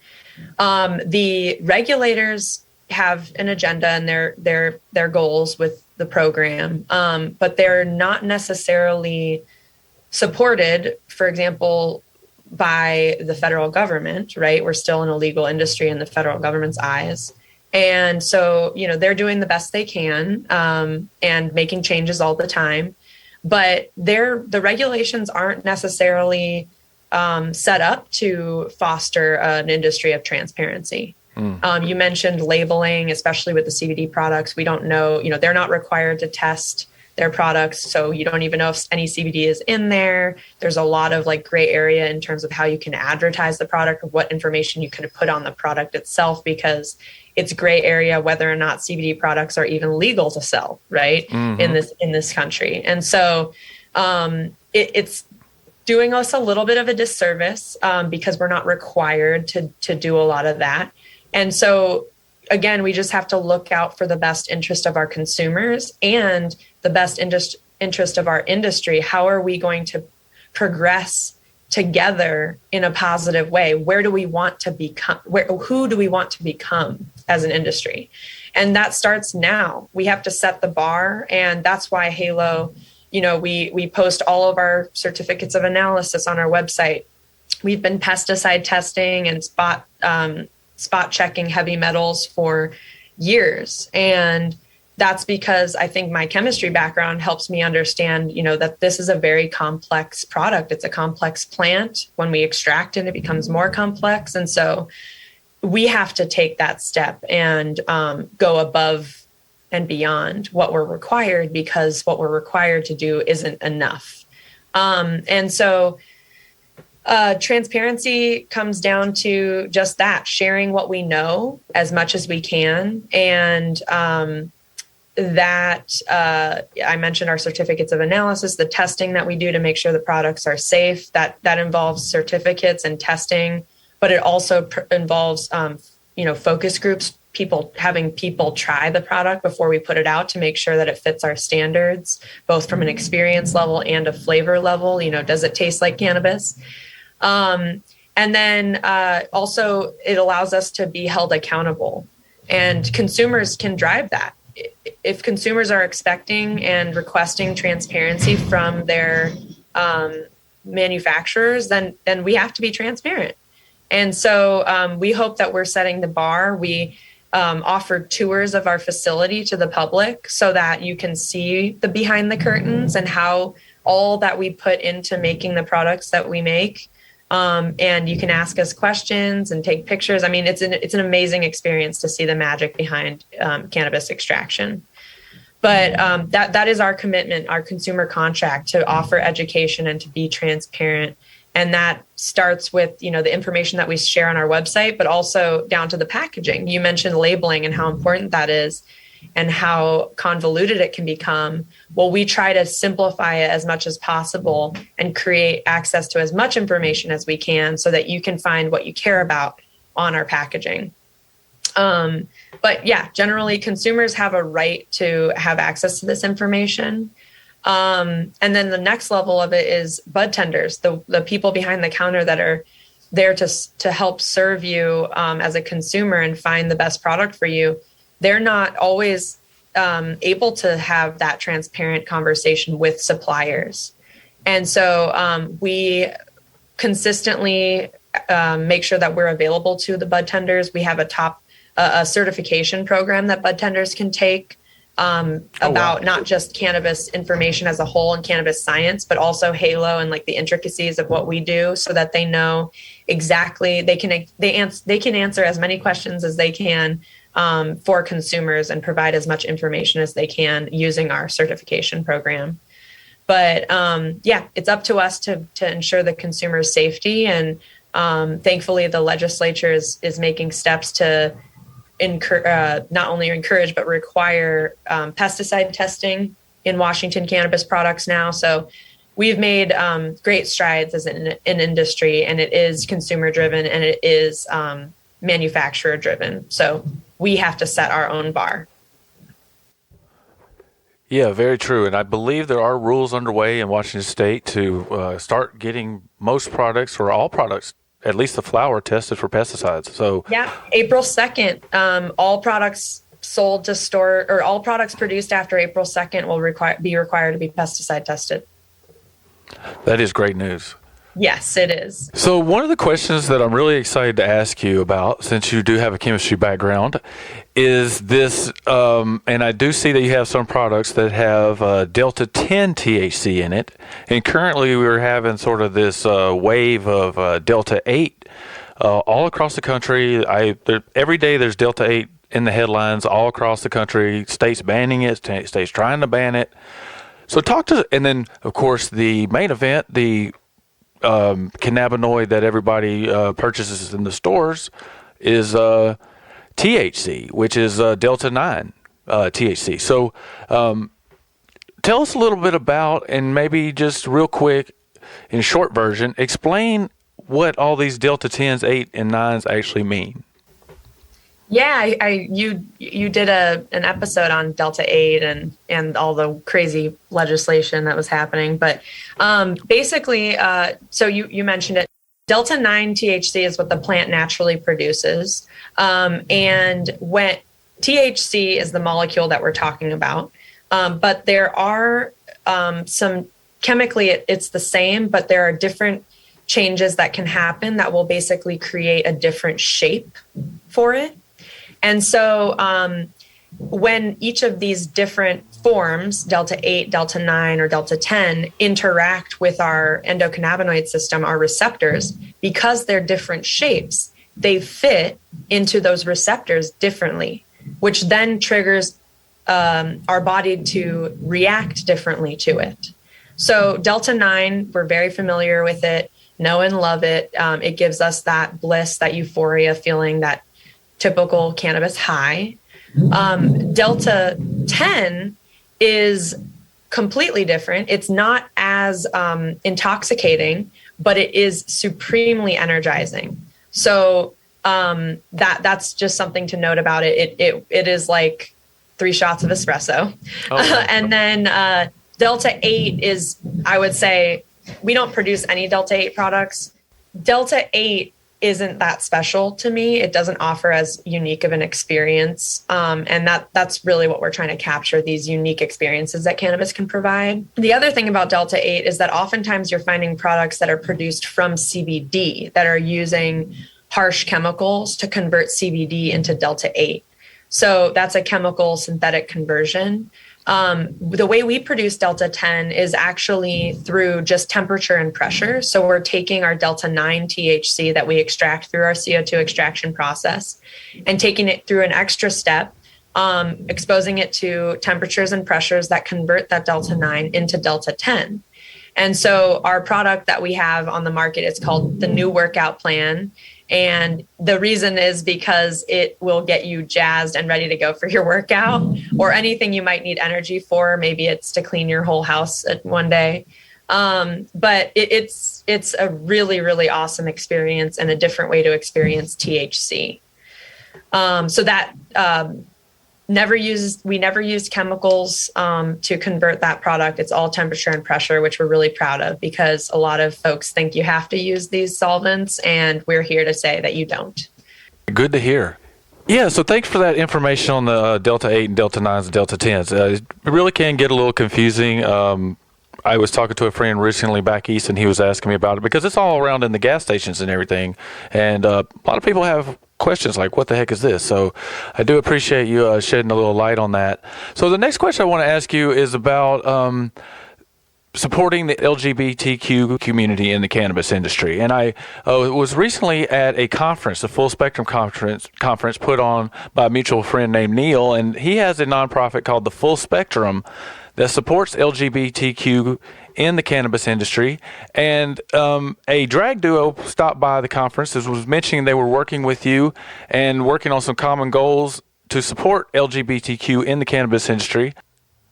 The regulators have an agenda and their goals with the program, but they're not necessarily supported, for example, by the federal government, right? We're still an illegal industry in the federal government's eyes. And so, they're doing the best they can and making changes all the time. But the regulations aren't necessarily set up to foster an industry of transparency. You mentioned labeling, especially with the CBD products. We don't know, they're not required to test their products. So you don't even know if any CBD is in there. There's a lot of gray area in terms of how you can advertise the product, or what information you can put on the product itself, because it's gray area whether or not CBD products are even legal to sell, right? Mm-hmm. in this country. And so it's doing us a little bit of a disservice because we're not required to do a lot of that. And so, again, we just have to look out for the best interest of our consumers and the best interest of our industry. How are we going to progress together in a positive way? Where do we want to become? Who do we want to become as an industry? And that starts now. We have to set the bar. And that's why Halo, we post all of our certificates of analysis on our website. We've been pesticide testing and spot checking heavy metals for years. And that's because I think my chemistry background helps me understand, that this is a very complex product. It's a complex plant. When we extract it, it becomes more complex. And so we have to take that step and go above and beyond what we're required, because what we're required to do isn't enough. And so transparency comes down to just that, sharing what we know as much as we can. And that I mentioned our certificates of analysis, the testing that we do to make sure the products are safe. That involves certificates and testing, but it also involves focus groups, having people try the product before we put it out to make sure that it fits our standards, both from an experience level and a flavor level. Does it taste like cannabis? And then also it allows us to be held accountable, and consumers can drive that. If consumers are expecting and requesting transparency from their manufacturers, then we have to be transparent. And so we hope that we're setting the bar. We offer tours of our facility to the public so that you can see the behind the curtains and how all that we put into making the products that we make. And you can ask us questions and take pictures. I mean, it's an amazing experience to see the magic behind cannabis extraction. But that is our commitment, our consumer contract, to offer education and to be transparent. And that starts with, the information that we share on our website, but also down to the packaging. You mentioned labeling and how important that is and how convoluted it can become. Well, we try to simplify it as much as possible and create access to as much information as we can so that you can find what you care about on our packaging. But yeah, generally consumers have a right to have access to this information. And then the next level of it is bud tenders, the people behind the counter that are there to help serve you as a consumer and find the best product for you. They're not always able to have that transparent conversation with suppliers. And so we consistently make sure that we're available to the bud tenders. We have a certification program that bud tenders can take about not just cannabis information as a whole and cannabis science, but also Halo and like the intricacies of what we do, so that they know exactly they can answer as many questions as they can for consumers and provide as much information as they can using our certification program. But it's up to us to ensure the consumer's safety. And thankfully, the legislature is making steps to not only encourage but require pesticide testing in Washington cannabis products now. So we've made great strides as an industry, and it is consumer driven and it is manufacturer driven. So we have to set our own bar. Yeah, very true. And I believe there are rules underway in Washington State to start getting most products, or all products, at least the flower, tested for pesticides. So yeah, April 2nd, all products sold to store, or all products produced after April 2nd will be required to be pesticide tested. That is great news. Yes, it is. So one of the questions that I'm really excited to ask you about, since you do have a chemistry background, is this, and I do see that you have some products that have Delta 10 THC in it, and currently we're having sort of this wave of Delta 8 all across the country. Every day there's Delta 8 in the headlines all across the country, states banning it, states trying to ban it. So and then of course the main event, the cannabinoid that everybody purchases in the stores is THC, which is Delta 9 THC. So tell us a little bit about, and maybe just real quick, in short version, explain what all these Delta 10s, 8, and 9s actually mean. Yeah, you did an episode on Delta 8 and all the crazy legislation that was happening. But basically, so you mentioned it. Delta 9 THC is what the plant naturally produces. And when THC is the molecule that we're talking about. But there are some, chemically it's the same, but there are different changes that can happen that will basically create a different shape for it. And so when each of these different forms, Delta 8, Delta 9, or Delta 10, interact with our endocannabinoid system, our receptors, because they're different shapes, they fit into those receptors differently, which then triggers our body to react differently to it. So Delta 9, we're very familiar with it, know and love it. It gives us that bliss, that euphoria feeling, that typical cannabis high. Delta 10 is completely different. It's not as intoxicating, but it is supremely energizing. So that's just something to note about it. It is like 3 shots of espresso. Oh. And then Delta 8 is, I would say, we don't produce any Delta 8 products. Delta 8 isn't that special to me. It doesn't offer as unique of an experience. And that's really what we're trying to capture, these unique experiences that cannabis can provide. The other thing about Delta 8 is that oftentimes you're finding products that are produced from CBD that are using harsh chemicals to convert CBD into Delta 8. So that's a chemical synthetic conversion. The way we produce Delta 10 is actually through just temperature and pressure. So we're taking our Delta 9 THC that we extract through our CO2 extraction process and taking it through an extra step, exposing it to temperatures and pressures that convert that Delta 9 into Delta 10. And so our product that we have on the market is called the New Workout Plan. And the reason is because it will get you jazzed and ready to go for your workout or anything you might need energy for. Maybe it's to clean your whole house one day. But it's a really, really awesome experience and a different way to experience THC. So that we never used chemicals to convert that product. It's all temperature and pressure, which we're really proud of because a lot of folks think you have to use these solvents, and we're here to say that you don't. Good to hear. Yeah, so thanks for that information on the Delta 8 and Delta 9s and Delta 10s. It really can get a little confusing. I was talking to a friend recently back east, and he was asking me about it because it's all around in the gas stations and everything. And a lot of people have questions like, what the heck is this? So I do appreciate you shedding a little light on that. So the next question I want to ask you is about supporting the LGBTQ community in the cannabis industry. And I was recently at a conference, a full spectrum conference put on by a mutual friend named Neil, and he has a nonprofit called the Full Spectrum that supports LGBTQ in the cannabis industry. And a drag duo stopped by the conference and was mentioning they were working with you and working on some common goals to support LGBTQ in the cannabis industry.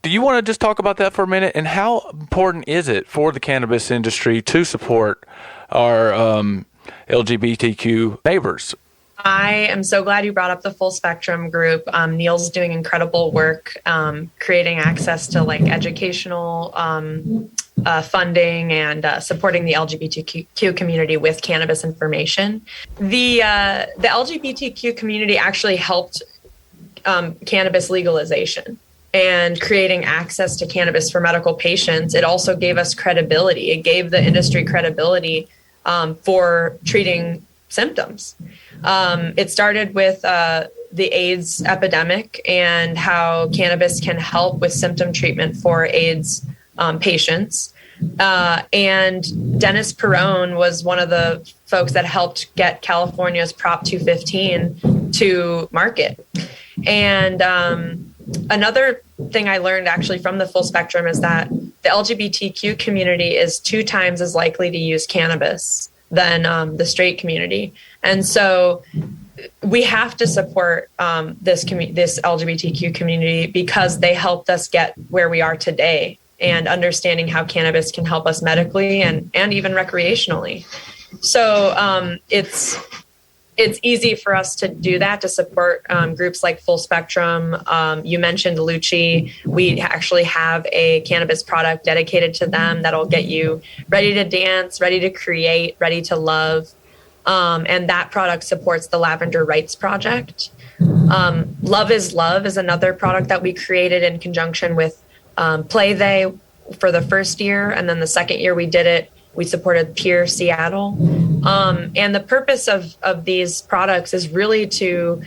Do you want to just talk about that for a minute? And how important is it for the cannabis industry to support our LGBTQ neighbors? I am so glad you brought up the Full Spectrum group. Neil's doing incredible work creating access to like educational funding and supporting the LGBTQ community with cannabis information. The LGBTQ community actually helped cannabis legalization and creating access to cannabis for medical patients. It also gave us credibility. It gave the industry credibility for treating symptoms. It started with the AIDS epidemic and how cannabis can help with symptom treatment for AIDS patients. And Dennis Perrone was one of the folks that helped get California's Prop 215 to market. And another thing I learned actually from the Full Spectrum is that the LGBTQ community is 2 times as likely to use cannabis than the straight community. And so we have to support this LGBTQ community because they helped us get where we are today and understanding how cannabis can help us medically and even recreationally. So it's easy for us to do that, to support groups like Full Spectrum. You mentioned Lucci. We actually have a cannabis product dedicated to them that'll get you ready to dance, ready to create, ready to love. And that product supports the Lavender Rights Project. Love is Love is another product that we created in conjunction with Play They for the first year. And then the second year we did it, we supported Peer Seattle. And the purpose of these products is really to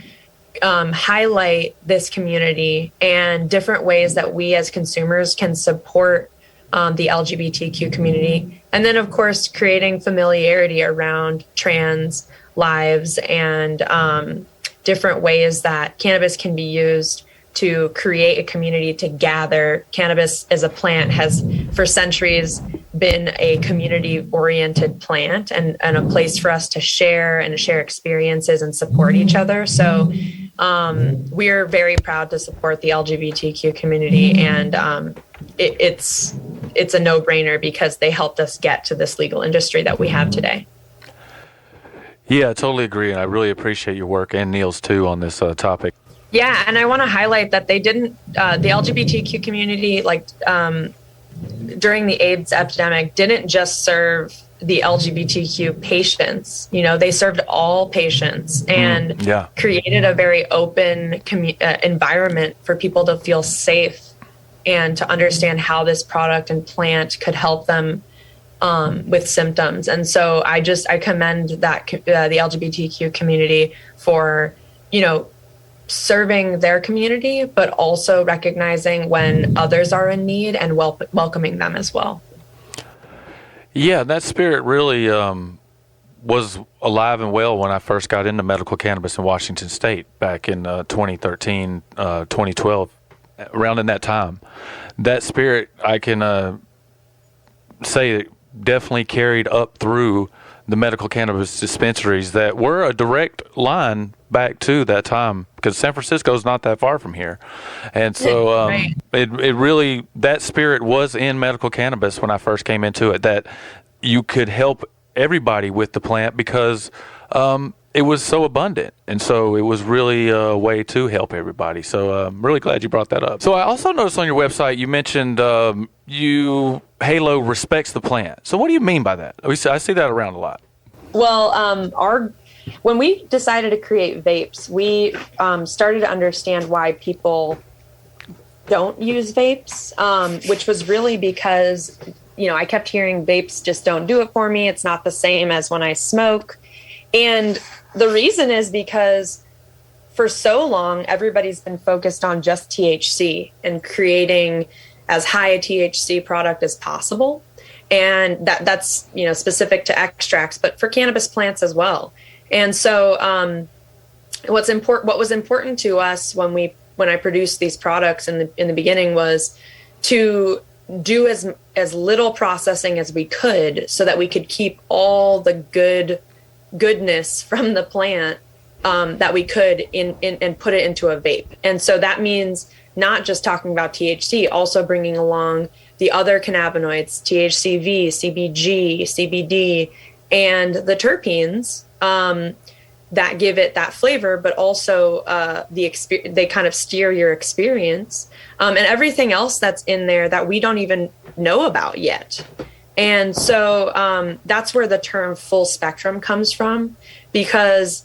highlight this community and different ways that we as consumers can support the LGBTQ community. And then, of course, creating familiarity around trans lives and different ways that cannabis can be used to create a community to gather. Cannabis as a plant has for centuries been a community-oriented plant and a place for us to share experiences and support each other. So we're very proud to support the LGBTQ community, and it's a no-brainer because they helped us get to this legal industry that we have today. Yeah, I totally agree, and I really appreciate your work and Neil's too on this topic. Yeah, and I want to highlight that they didn't, the LGBTQ community, during the AIDS epidemic, didn't just serve the LGBTQ patients. They served all patients and created a very open environment for people to feel safe and to understand how this product and plant could help them with symptoms. And so I commend that the LGBTQ community for, serving their community, but also recognizing when others are in need and welcoming them as well. Yeah, that spirit really was alive and well when I first got into medical cannabis in Washington State back in 2013, 2012, around in that time. That spirit, I can say, definitely carried up through the medical cannabis dispensaries that were a direct line back to that time, because San Francisco is not that far from here. And so it really, that spirit was in medical cannabis when I first came into it, that you could help everybody with the plant because it was so abundant. And so it was really a way to help everybody. So I'm really glad you brought that up. So I also noticed on your website you mentioned Halo respects the plant. So what do you mean by that? I see that around a lot. Well, when we decided to create vapes, we started to understand why people don't use vapes, which was really because, I kept hearing vapes just don't do it for me. It's not the same as when I smoke. And the reason is because for so long, everybody's been focused on just THC and creating as high a THC product as possible. And that's specific to extracts, but for cannabis plants as well. And so what was important to us when I produced these products in the beginning was to do as little processing as we could so that we could keep all the goodness from the plant that we could and put it into a vape. And so that means not just talking about THC, also bringing along the other cannabinoids, THCV, CBG, CBD, and the terpenes that give it that flavor, but also they kind of steer your experience, and everything else that's in there that we don't even know about yet. And so that's where the term full spectrum comes from, because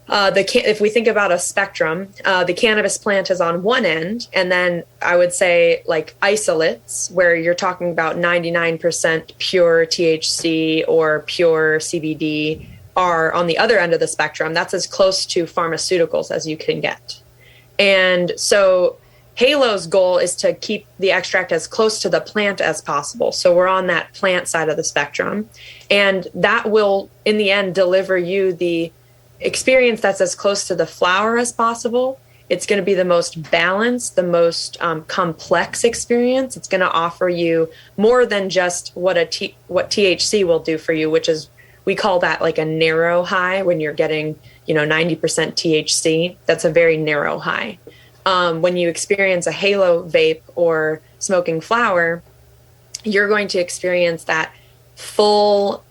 if we think about a spectrum, the cannabis plant is on one end, and then I would say like isolates, where you're talking about 99% pure THC or pure CBD, are on the other end of the spectrum. That's as close to pharmaceuticals as you can get. And so Halo's goal is to keep the extract as close to the plant as possible. So we're on that plant side of the spectrum, and that will, in the end, deliver you the experience that's as close to the flower as possible. It's going to be the most balanced, the most complex experience. It's going to offer you more than just what THC will do for you, which is, we call that like a narrow high. When you're getting 90% THC, that's a very narrow high. When you experience a Halo vape or smoking flower, you're going to experience that full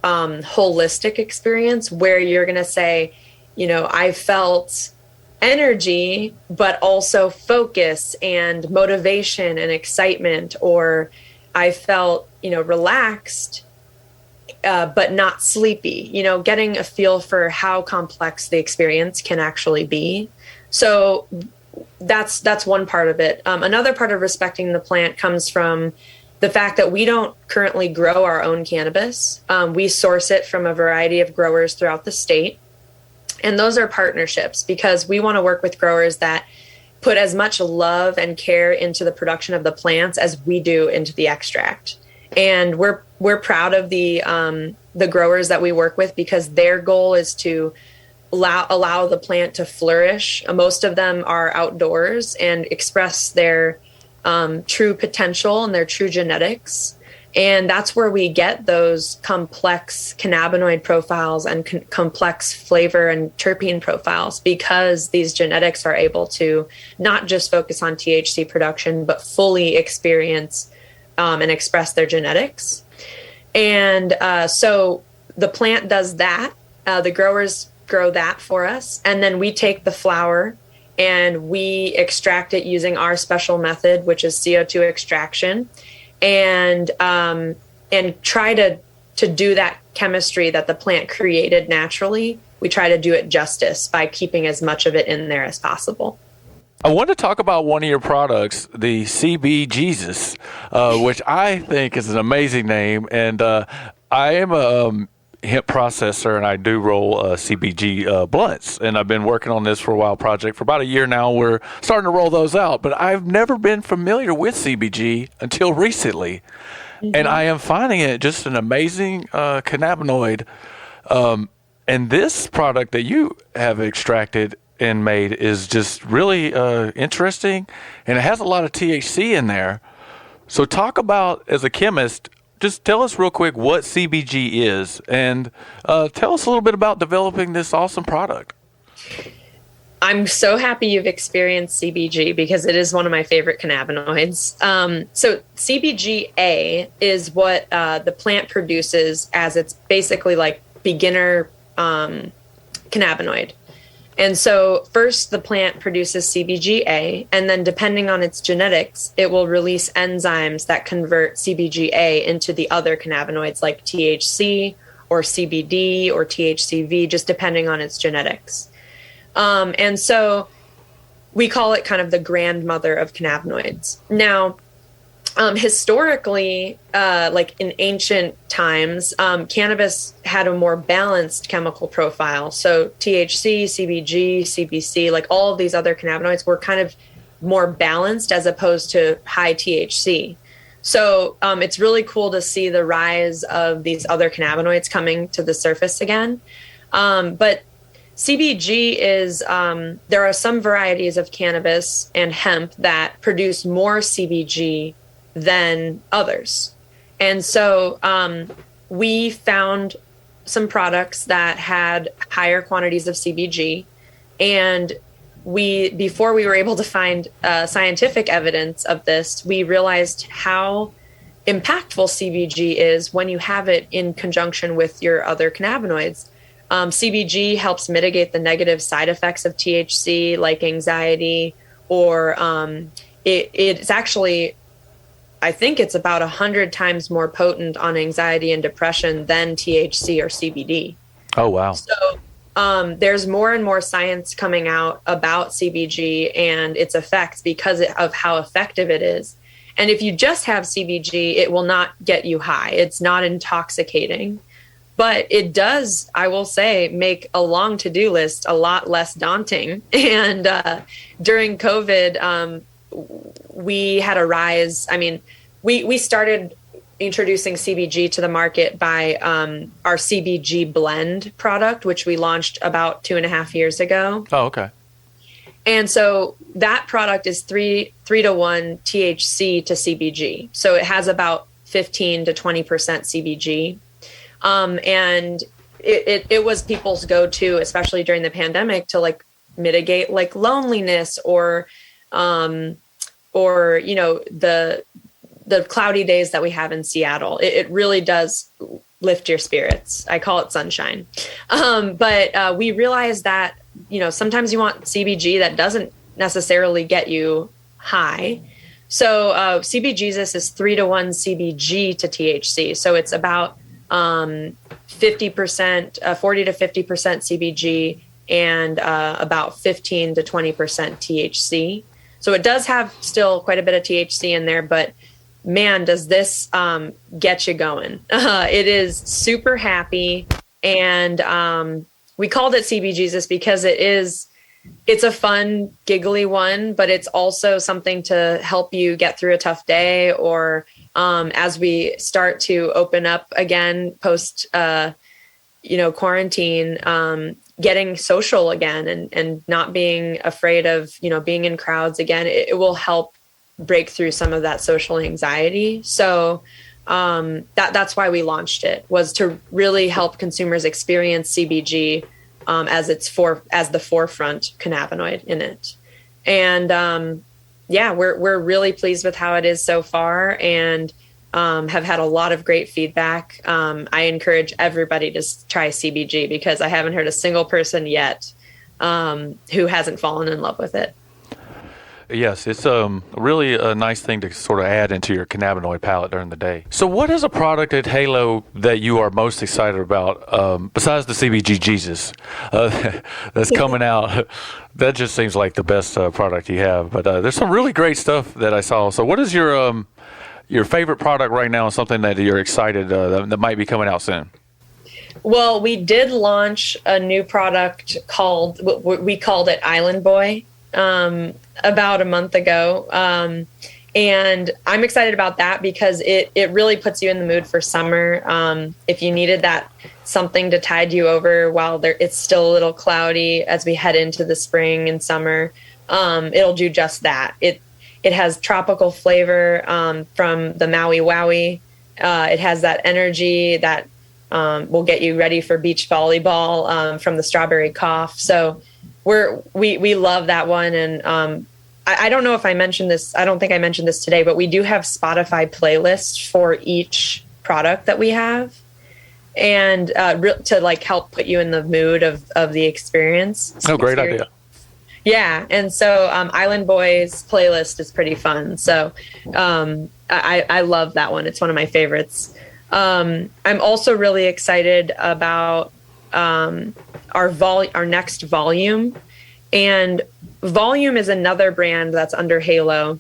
holistic experience where you're going to say, I felt energy, but also focus and motivation and excitement, or I felt, relaxed, but not sleepy, getting a feel for how complex the experience can actually be. So that's one part of it. Another part of respecting the plant comes from the fact that we don't currently grow our own cannabis. We source it from a variety of growers throughout the state. And those are partnerships, because we want to work with growers that put as much love and care into the production of the plants as we do into the extract. And we're proud of the growers that we work with, because their goal is to allow the plant to flourish. Most of them are outdoors and express their true potential and their true genetics. And that's where we get those complex cannabinoid profiles and complex flavor and terpene profiles, because these genetics are able to not just focus on THC production, but fully experience and express their genetics. And so the plant does that. The growers grow that for us. And then we take the flower and we extract it using our special method, which is CO2 extraction. And try to do that chemistry that the plant created naturally. We try to do it justice by keeping as much of it in there as possible. I want to talk about one of your products, the CB Jesus, which I think is an amazing name. And I am a hemp processor, and I do roll CBG blunts. And I've been working on this for a while, project for about a year now. We're starting to roll those out, but I've never been familiar with CBG until recently. Mm-hmm. And I am finding it just an amazing cannabinoid. And this product that you have extracted and made is just really interesting, and it has a lot of THC in there. So talk about, as a chemist, just tell us real quick what CBG is, and tell us a little bit about developing this awesome product. I'm so happy you've experienced CBG, because it is one of my favorite cannabinoids. So CBGA is what the plant produces as its basically like beginner cannabinoid. And so first the plant produces CBGA, and then depending on its genetics, it will release enzymes that convert CBGA into the other cannabinoids like THC or CBD or THCV, just depending on its genetics. And so we call it kind of the grandmother of cannabinoids. Now, historically, like in ancient times, cannabis had a more balanced chemical profile. So THC, CBG, CBC, like all of these other cannabinoids were kind of more balanced as opposed to high THC. So it's really cool to see the rise of these other cannabinoids coming to the surface again. But CBG is, there are some varieties of cannabis and hemp that produce more CBG than others. And so we found some products that had higher quantities of CBG. And before we were able to find scientific evidence of this, we realized how impactful CBG is when you have it in conjunction with your other cannabinoids. CBG helps mitigate the negative side effects of THC, like anxiety, or it's actually, I think it's about 100 times more potent on anxiety and depression than THC or CBD. Oh, wow. So there's more and more science coming out about CBG and its effects because of how effective it is. And if you just have CBG, it will not get you high. It's not intoxicating. But it does, I will say, make a long to-do list a lot less daunting. And during COVID, we had a rise. I mean, we started introducing CBG to the market by our CBG blend product, which we launched about 2.5 years ago. Oh, okay. And so that product is 3 to 1 THC to CBG. So it has about 15 to 20% CBG. And it was people's go-to, especially during the pandemic, to like mitigate like loneliness or you know, the cloudy days that we have in Seattle. It really does lift your spirits. I call it sunshine. But we realized that, you know, sometimes you want CBG that doesn't necessarily get you high. So CB Jesus is 3 to 1 CBG to THC. So it's about 50%, 40 to 50% CBG and about 15 to 20% THC. So it does have still quite a bit of THC in there, but man, does this get you going. It is super happy. And we called it CB Jesus because it's a fun, giggly one, but it's also something to help you get through a tough day or as we start to open up again post, quarantine, getting social again and not being afraid of, being in crowds again. It will help break through some of that social anxiety. So that's why we launched it, was to really help consumers experience CBG as the forefront cannabinoid in it. And we're really pleased with how it is so far, and have had a lot of great feedback. I encourage everybody to try CBG because I haven't heard a single person yet who hasn't fallen in love with it. Yes, it's really a nice thing to sort of add into your cannabinoid palette during the day. So what is a product at Halo that you are most excited about, besides the CBG Jesus that's coming out? That just seems like the best product you have. But there's some really great stuff that I saw. So what is your favorite product right now, and something that you're excited that might be coming out soon? Well, we did launch a new product we called it Island Boy about a month ago. And I'm excited about that because it really puts you in the mood for summer. If you needed that something to tide you over while it's still a little cloudy as we head into the spring and summer, it'll do just that. It has tropical flavor from the Maui Wowie. It has that energy that will get you ready for beach volleyball from the Strawberry Cough. So we love that one. And I don't know if I mentioned this. I don't think I mentioned this today, but we do have Spotify playlists for each product that we have, and to like help put you in the mood of the experience. Oh, great idea. Yeah. And so Island Boy's playlist is pretty fun. So I love that one. It's one of my favorites. I'm also really excited about our next Volume. And Volume is another brand that's under Halo.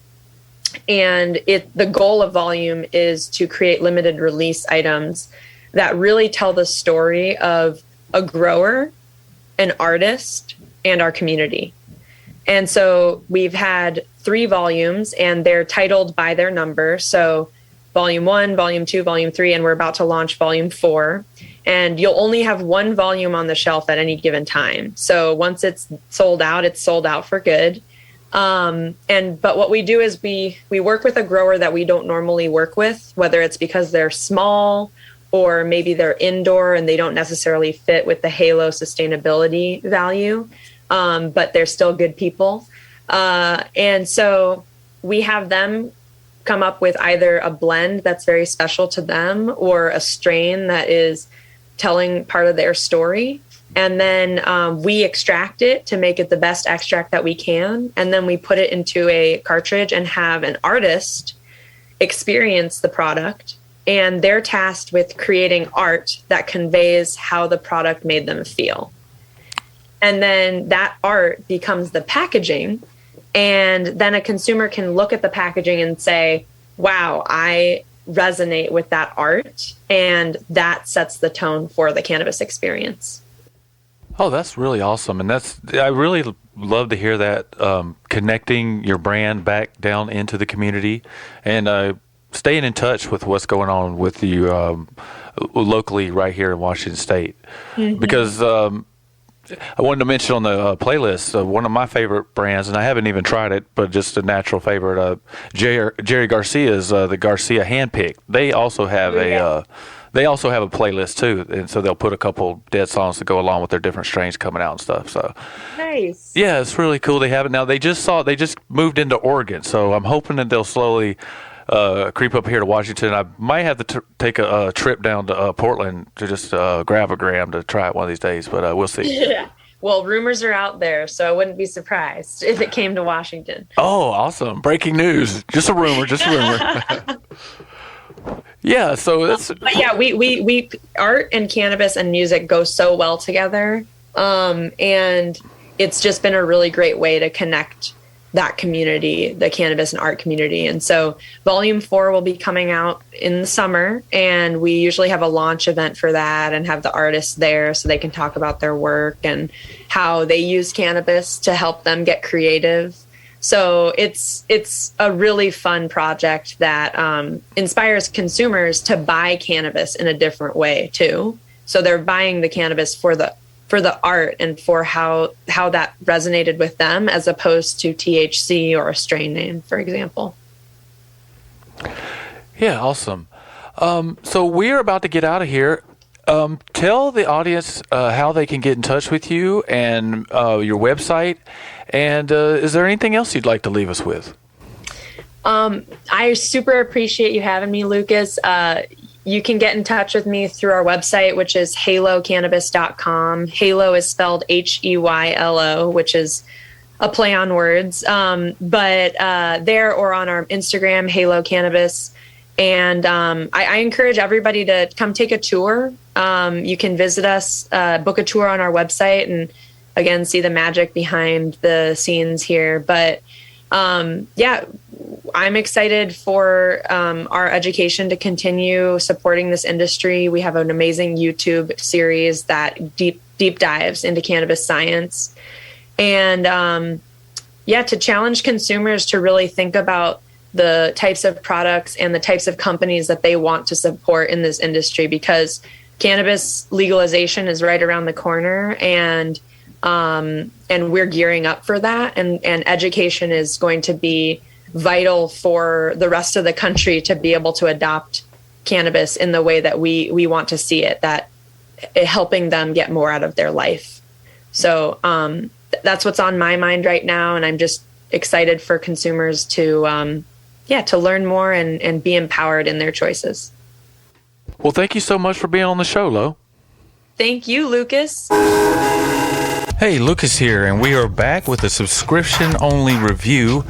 And the goal of Volume is to create limited release items that really tell the story of a grower, an artist, and our community. And so we've had 3 volumes, and they're titled by their number. So Volume 1, Volume 2, Volume 3, and we're about to launch Volume 4. And you'll only have one volume on the shelf at any given time. So once it's sold out for good. But what we do is we work with a grower that we don't normally work with, whether it's because they're small or maybe they're indoor and they don't necessarily fit with the Halo sustainability value. But they're still good people. And so we have them come up with either a blend that's very special to them or a strain that is telling part of their story. And then we extract it to make it the best extract that we can. And then we put it into a cartridge and have an artist experience the product. And they're tasked with creating art that conveys how the product made them feel. And then that art becomes the packaging. And then a consumer can look at the packaging and say, wow, I resonate with that art. And that sets the tone for the cannabis experience. Oh, that's really awesome. And I really love to hear that, connecting your brand back down into the community and staying in touch with what's going on with you locally right here in Washington State. Mm-hmm. Because I wanted to mention on the playlist, one of my favorite brands, and I haven't even tried it, but just a natural favorite, Jerry Garcia's the Garcia Handpick. They also have a playlist too, and so they'll put a couple dead songs to go along with their different strains coming out and stuff. So nice. Yeah, it's really cool. They have it now. They just moved into Oregon, so I'm hoping that they'll slowly creep up here to Washington. I might have to take a trip down to Portland to just grab a gram to try it one of these days, but we'll see. Yeah. Well, rumors are out there, so I wouldn't be surprised if it came to Washington. Oh, awesome. Breaking news. Just a rumor. Yeah, so that's... But yeah, we art and cannabis and music go so well together, and it's just been a really great way to connect that community, the cannabis and art community. And so Volume 4 will be coming out in the summer, and we usually have a launch event for that and have the artists there so they can talk about their work and how they use cannabis to help them get creative. So it's a really fun project that inspires consumers to buy cannabis in a different way too. So they're buying the cannabis for the art and for how that resonated with them, as opposed to THC or a strain name, for example. Yeah, awesome. So we're about to get out of here. Tell the audience how they can get in touch with you and your website. And is there anything else you'd like to leave us with? I super appreciate you having me, Lucas. You can get in touch with me through our website, which is halocannabis.com. Halo is spelled Heylo, which is a play on words. But there or on our Instagram, Halo Cannabis. And I encourage everybody to come take a tour. You can visit us, book a tour on our website, and again, see the magic behind the scenes here. But yeah, I'm excited for our education to continue supporting this industry. We have an amazing YouTube series that deep dives into cannabis science. And yeah, to challenge consumers to really think about the types of products and the types of companies that they want to support in this industry, because cannabis legalization is right around the corner, and we're gearing up for that. And education is going to be vital for the rest of the country to be able to adopt cannabis in the way that we want to see it, that helping them get more out of their life. So that's what's on my mind right now. And I'm just excited for consumers to learn more and be empowered in their choices. Well, thank you so much for being on the show, Lo. Thank you, Lucas. Hey, Lucas here, and we are back with a subscription-only review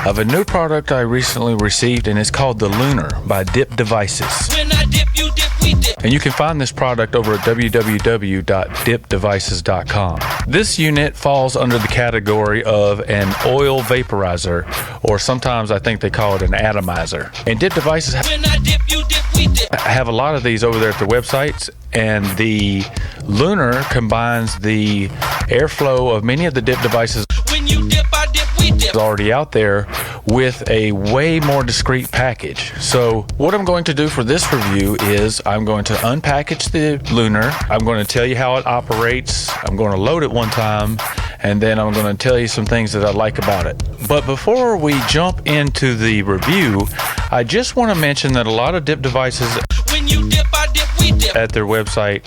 of a new product I recently received, and it's called the Lunar by Dip Devices. When I dip, you dip, we dip. And you can find this product over at www.dipdevices.com. This unit falls under the category of an oil vaporizer, or sometimes I think they call it an atomizer. And Dip Devices When I dip, you dip, we dip. have a lot of these over there at their websites, and the Lunar combines the airflow of many of the Dip Devices When you dip, I dip, we dip. already out there with a way more discreet package. So what I'm going to do for this review is I'm going to unpackage the Lunar. I'm going to tell you how it operates. I'm going to load it one time, and then I'm going to tell you some things that I like about it. But before we jump into the review, I just want to mention that a lot of Dip Devices When you dip, I dip, we dip. at their website,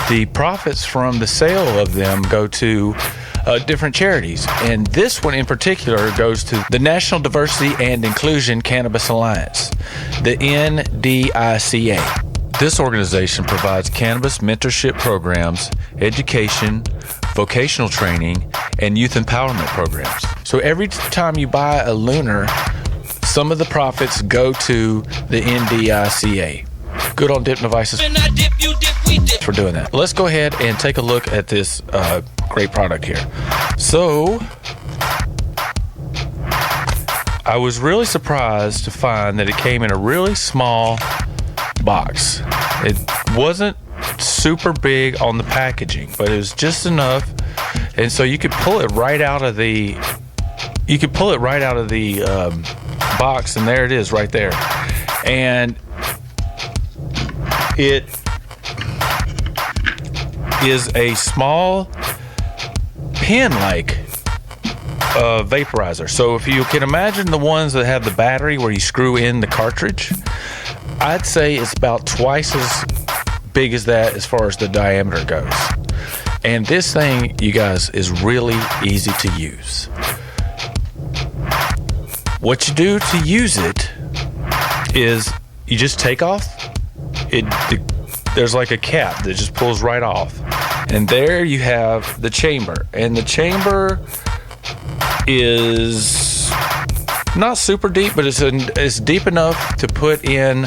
the profits from the sale of them go to different charities. And this one in particular goes to the National Diversity and Inclusion Cannabis Alliance, the NDICA. This organization provides cannabis mentorship programs, education, vocational training, and youth empowerment programs. So every time you buy a Lunar, some of the profits go to the NDICA. Good on Dip Devices When I dip, you dip, we dip. for doing that. Let's go ahead and take a look at this great product here. So I was really surprised to find that it came in a really small box. It wasn't super big on the packaging, but it was just enough, and so you could pull it right out of the box, and there it is right there. And it is a small pen-like vaporizer. So if you can imagine the ones that have the battery where you screw in the cartridge, I'd say it's about twice as big as that as far as the diameter goes. And this thing, you guys, is really easy to use. What you do to use it is you just take off there's like a cap that just pulls right off, and there you have the chamber, and the chamber is not super deep, but it's deep enough to put in.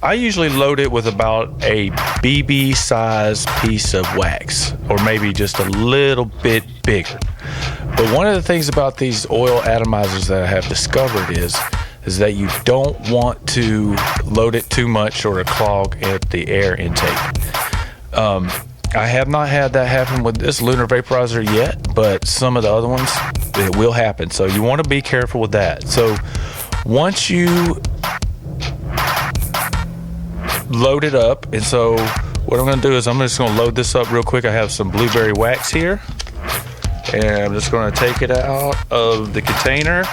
I usually load it with about a BB size piece of wax, or maybe just a little bit bigger. But one of the things about these oil atomizers that I have discovered is that you don't want to load it too much or to clog at the air intake. I have not had that happen with this Lunar vaporizer yet, but some of the other ones, it will happen. So you want to be careful with that. So once you load it up, and so what I'm going to do is I'm just going to load this up real quick. I have some blueberry wax here, and I'm just going to take it out of the container.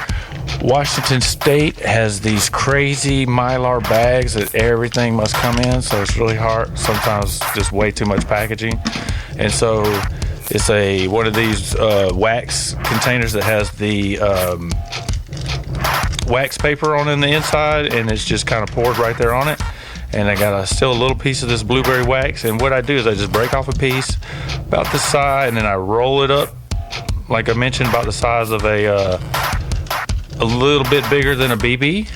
Washington State has these crazy Mylar bags that everything must come in, so it's really hard. Sometimes just way too much packaging. And so it's one of these wax containers that has the wax paper on in the inside, and it's just kind of poured right there on it. And I got still a little piece of this blueberry wax, and what I do is I just break off a piece about this size, and then I roll it up, like I mentioned, about the size of a little bit bigger than a BB.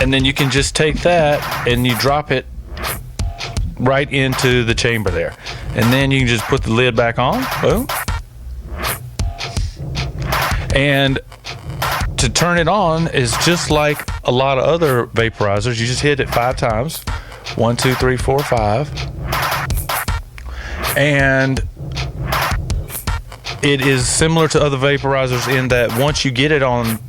And then you can just take that and you drop it right into the chamber there, and then you can just put the lid back on. Boom. And to turn it on is just like a lot of other vaporizers. You just hit it 5 times. 1, 2, 3, 4, 5. And it is similar to other vaporizers in that once you get it on,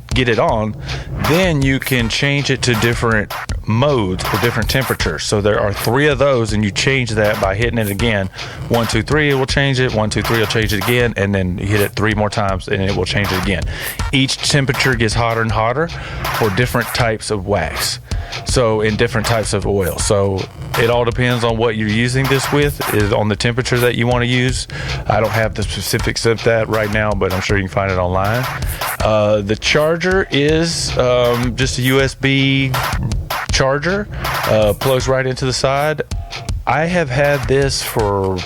then you can change it to different modes or different temperatures. So there are 3 of those, and you change that by hitting it again. 1, 2, 3, it will change it. 1, 2, 3, it'll change it again, and then you hit it 3 more times, and it will change it again. Each temperature gets hotter and hotter for different types of wax. So in different types of oil. So it all depends on what you're using this with, is on the temperature that you want to use. I don't have the specifics of that right now, but I'm sure you can find it online. The charger is just a USB charger, plugs right into the side. I have had this for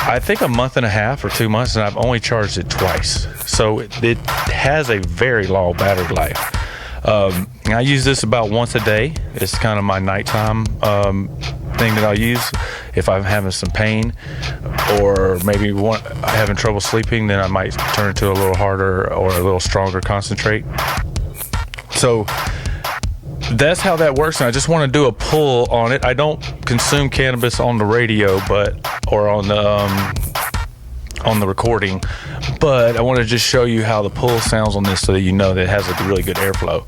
I think a month and a half or 2 months, and I've only charged it twice. So it has a very long battery life. I use this about once a day. It's kind of my nighttime thing that I'll use if I'm having some pain, or maybe having trouble sleeping. Then I might turn it to a little harder or a little stronger concentrate. So that's how that works, and I just want to do a pull on it. I don't consume cannabis on the radio, or on the recording, but I want to just show you how the pull sounds on this, so that you know that it has a really good airflow.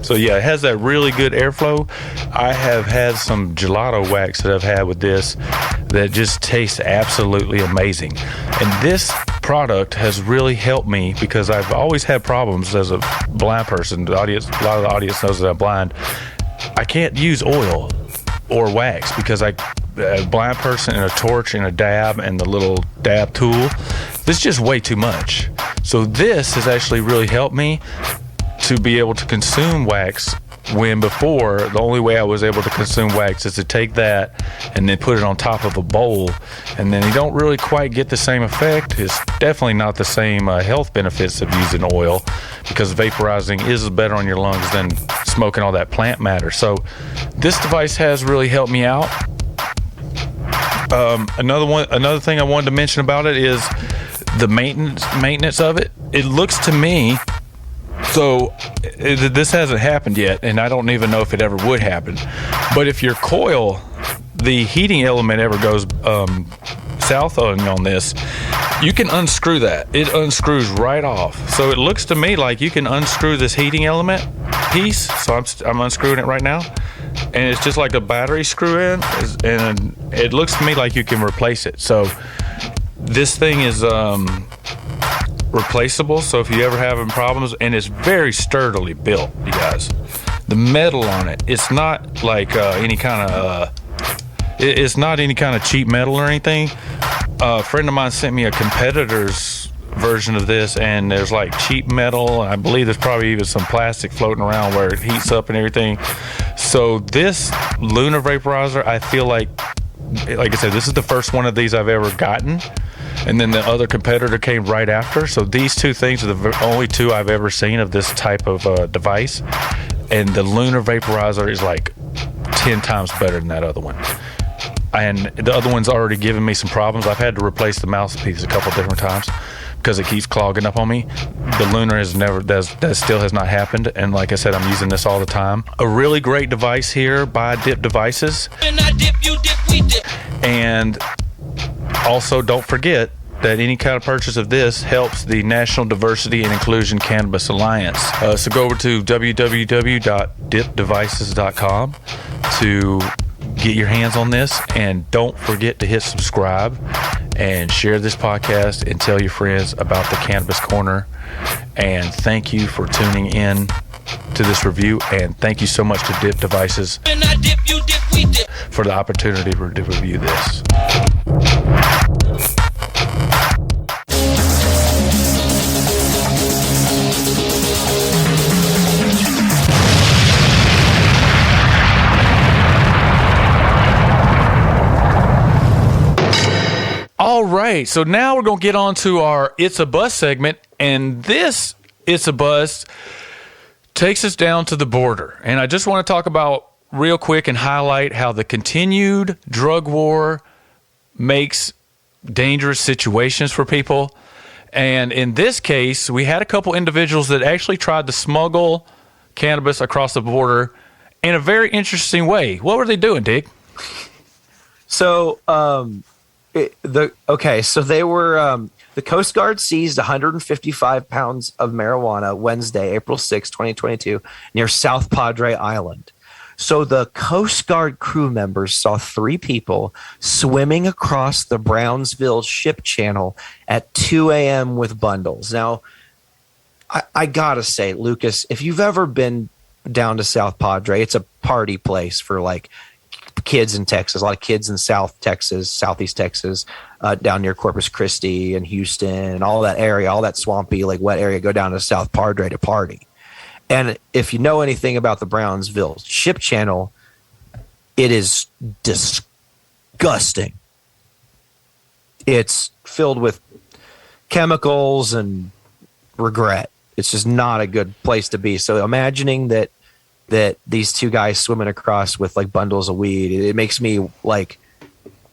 So yeah, it has that really good airflow. I have had some gelato wax that I've had with this that just tastes absolutely amazing. And this product has really helped me, because I've always had problems as a blind person. A lot of the audience knows that I'm blind. I can't use oil or wax because a blind person and a torch and a dab and the little dab tool, this is just way too much. So this has actually really helped me to be able to consume wax, when before the only way I was able to consume wax is to take that and then put it on top of a bowl, and then you don't really quite get the same effect. It's definitely not the same health benefits of using oil, because vaporizing is better on your lungs than smoking all that plant matter. So this device has really helped me out. Another thing I wanted to mention about it is the maintenance of it. It looks to me, so this hasn't happened yet, and I don't even know if it ever would happen, but if your coil, the heating element, ever goes south on this, you can unscrew that. It unscrews right off. So it looks to me like you can unscrew this heating element piece. So I'm unscrewing it right now, and it's just like a battery screw in, and it looks to me like you can replace it. So this thing is replaceable, so if you ever having problems, and it's very sturdily built, you guys. The metal on it, it's not like any kind of it's not any kind of cheap metal or anything. A friend of mine sent me a competitor's version of this, and there's like cheap metal, and I believe there's probably even some plastic floating around where it heats up and everything. So this lunar vaporizer, I feel like I said, this is the first one of these I've ever gotten, and then the other competitor came right after. So these two things are the only two I've ever seen of this type of device, and the lunar vaporizer is like 10 times better than that other one. And the other one's already given me some problems. I've had to replace the mouthpiece a couple different times because it keeps clogging up on me. The lunar that still has not happened, and like I said, I'm using this all the time. A really great device here by Dip Devices. When I dip, you dip, we dip. And also, don't forget that any kind of purchase of this helps the National Diversity and Inclusion Cannabis Alliance. So go over to www.dipdevices.com to get your hands on this. And don't forget to hit subscribe and share this podcast and tell your friends about the Cannabis Corner. And thank you for tuning in to this review. And thank you so much to Dip Devices When I dip, you dip, we dip. for the opportunity to review this. All right, so now we're going to get on to our It's a Buzz segment, and this It's a Buzz takes us down to the border. And I just want to talk about real quick and highlight how the continued drug war makes dangerous situations for people. And in this case, we had a couple individuals that actually tried to smuggle cannabis across the border in a very interesting way. What were they doing, Dig? So, so they were the Coast Guard seized 155 pounds of marijuana Wednesday, April 6, 2022, near South Padre Island. So the Coast Guard crew members saw 3 people swimming across the Brownsville ship channel at 2 a.m. with bundles. Now, I gotta say, Lucas, if you've ever been down to South Padre, it's a party place for like kids in Texas, a lot of kids in South Texas, Southeast Texas, down near Corpus Christi and Houston and all that area, all that swampy, like wet area, go down to South Padre to party. And if you know anything about the Brownsville ship channel, it is disgusting. It's filled with chemicals and regret. It's just not a good place to be. So imagining that these 2 guys swimming across with like bundles of weed, it makes me like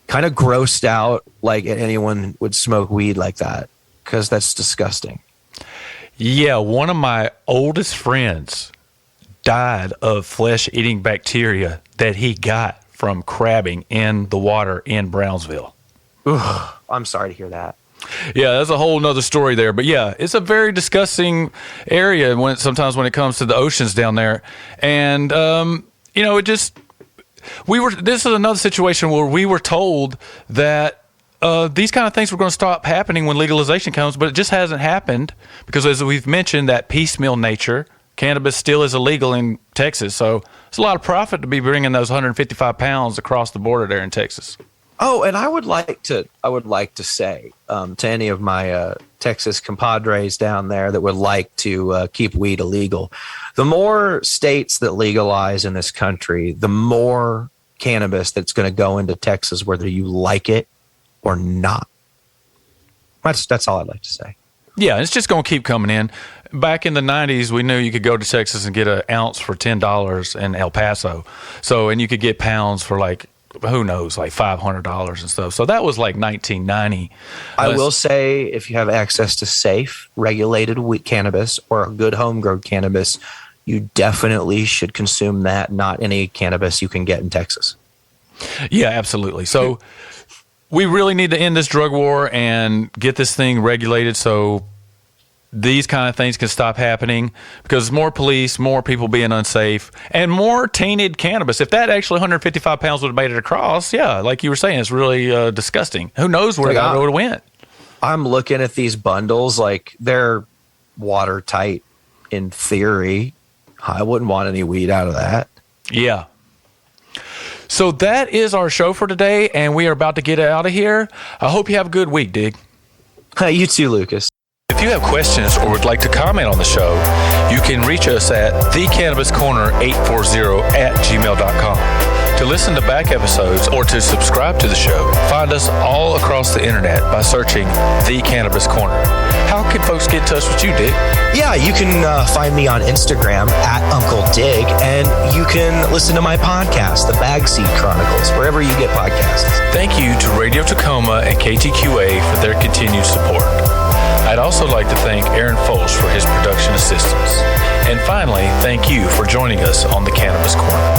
kind of grossed out, like anyone would smoke weed like that, because that's disgusting. Yeah, one of my oldest friends died of flesh-eating bacteria that he got from crabbing in the water in Brownsville. Ugh, I'm sorry to hear that. Yeah, that's a whole nother story there. But yeah, it's a very disgusting area sometimes when it comes to the oceans down there. And, this is another situation where we were told that these kind of things were going to stop happening when legalization comes, but it just hasn't happened because, as we've mentioned, that piecemeal nature, cannabis still is illegal in Texas. So it's a lot of profit to be bringing those 155 pounds across the border there in Texas. Oh, and I would like to say to any of my Texas compadres down there that would like to keep weed illegal, the more states that legalize in this country, the more cannabis that's going to go into Texas, whether you like it or not. That's all I'd like to say. Yeah, it's just going to keep coming in. Back in the 90s, we knew you could go to Texas and get an ounce for $10 in El Paso. And you could get pounds for like, who knows, like $500 and stuff. So that was like 1990. I will say, if you have access to safe, regulated cannabis or a good homegrown cannabis, you definitely should consume that, not any cannabis you can get in Texas. Yeah, absolutely. So we really need to end this drug war and get this thing regulated so these kind of things can stop happening, because more police, more people being unsafe, and more tainted cannabis. If that actually 155 pounds would have made it across, yeah, like you were saying, it's really disgusting. Who knows where that would have went? I'm looking at these bundles like they're watertight in theory. I wouldn't want any weed out of that. Yeah. So that is our show for today, and we are about to get out of here. I hope you have a good week, Dig. You too, Lucas. If you have questions or would like to comment on the show, you can reach us at thecannabiscorner840@gmail.com. To listen to back episodes or to subscribe to the show, find us all across the internet by searching The Cannabis Corner. How can folks get in touch with you, Dig? Yeah, you can find me on Instagram at Uncle Dig, and you can listen to my podcast, The Bagseed Chronicles, wherever you get podcasts. Thank you to Radio Tacoma and KTQA for their continued support. I'd also like to thank Aaron Folsch for his production assistance. And finally, thank you for joining us on The Cannabis Corner.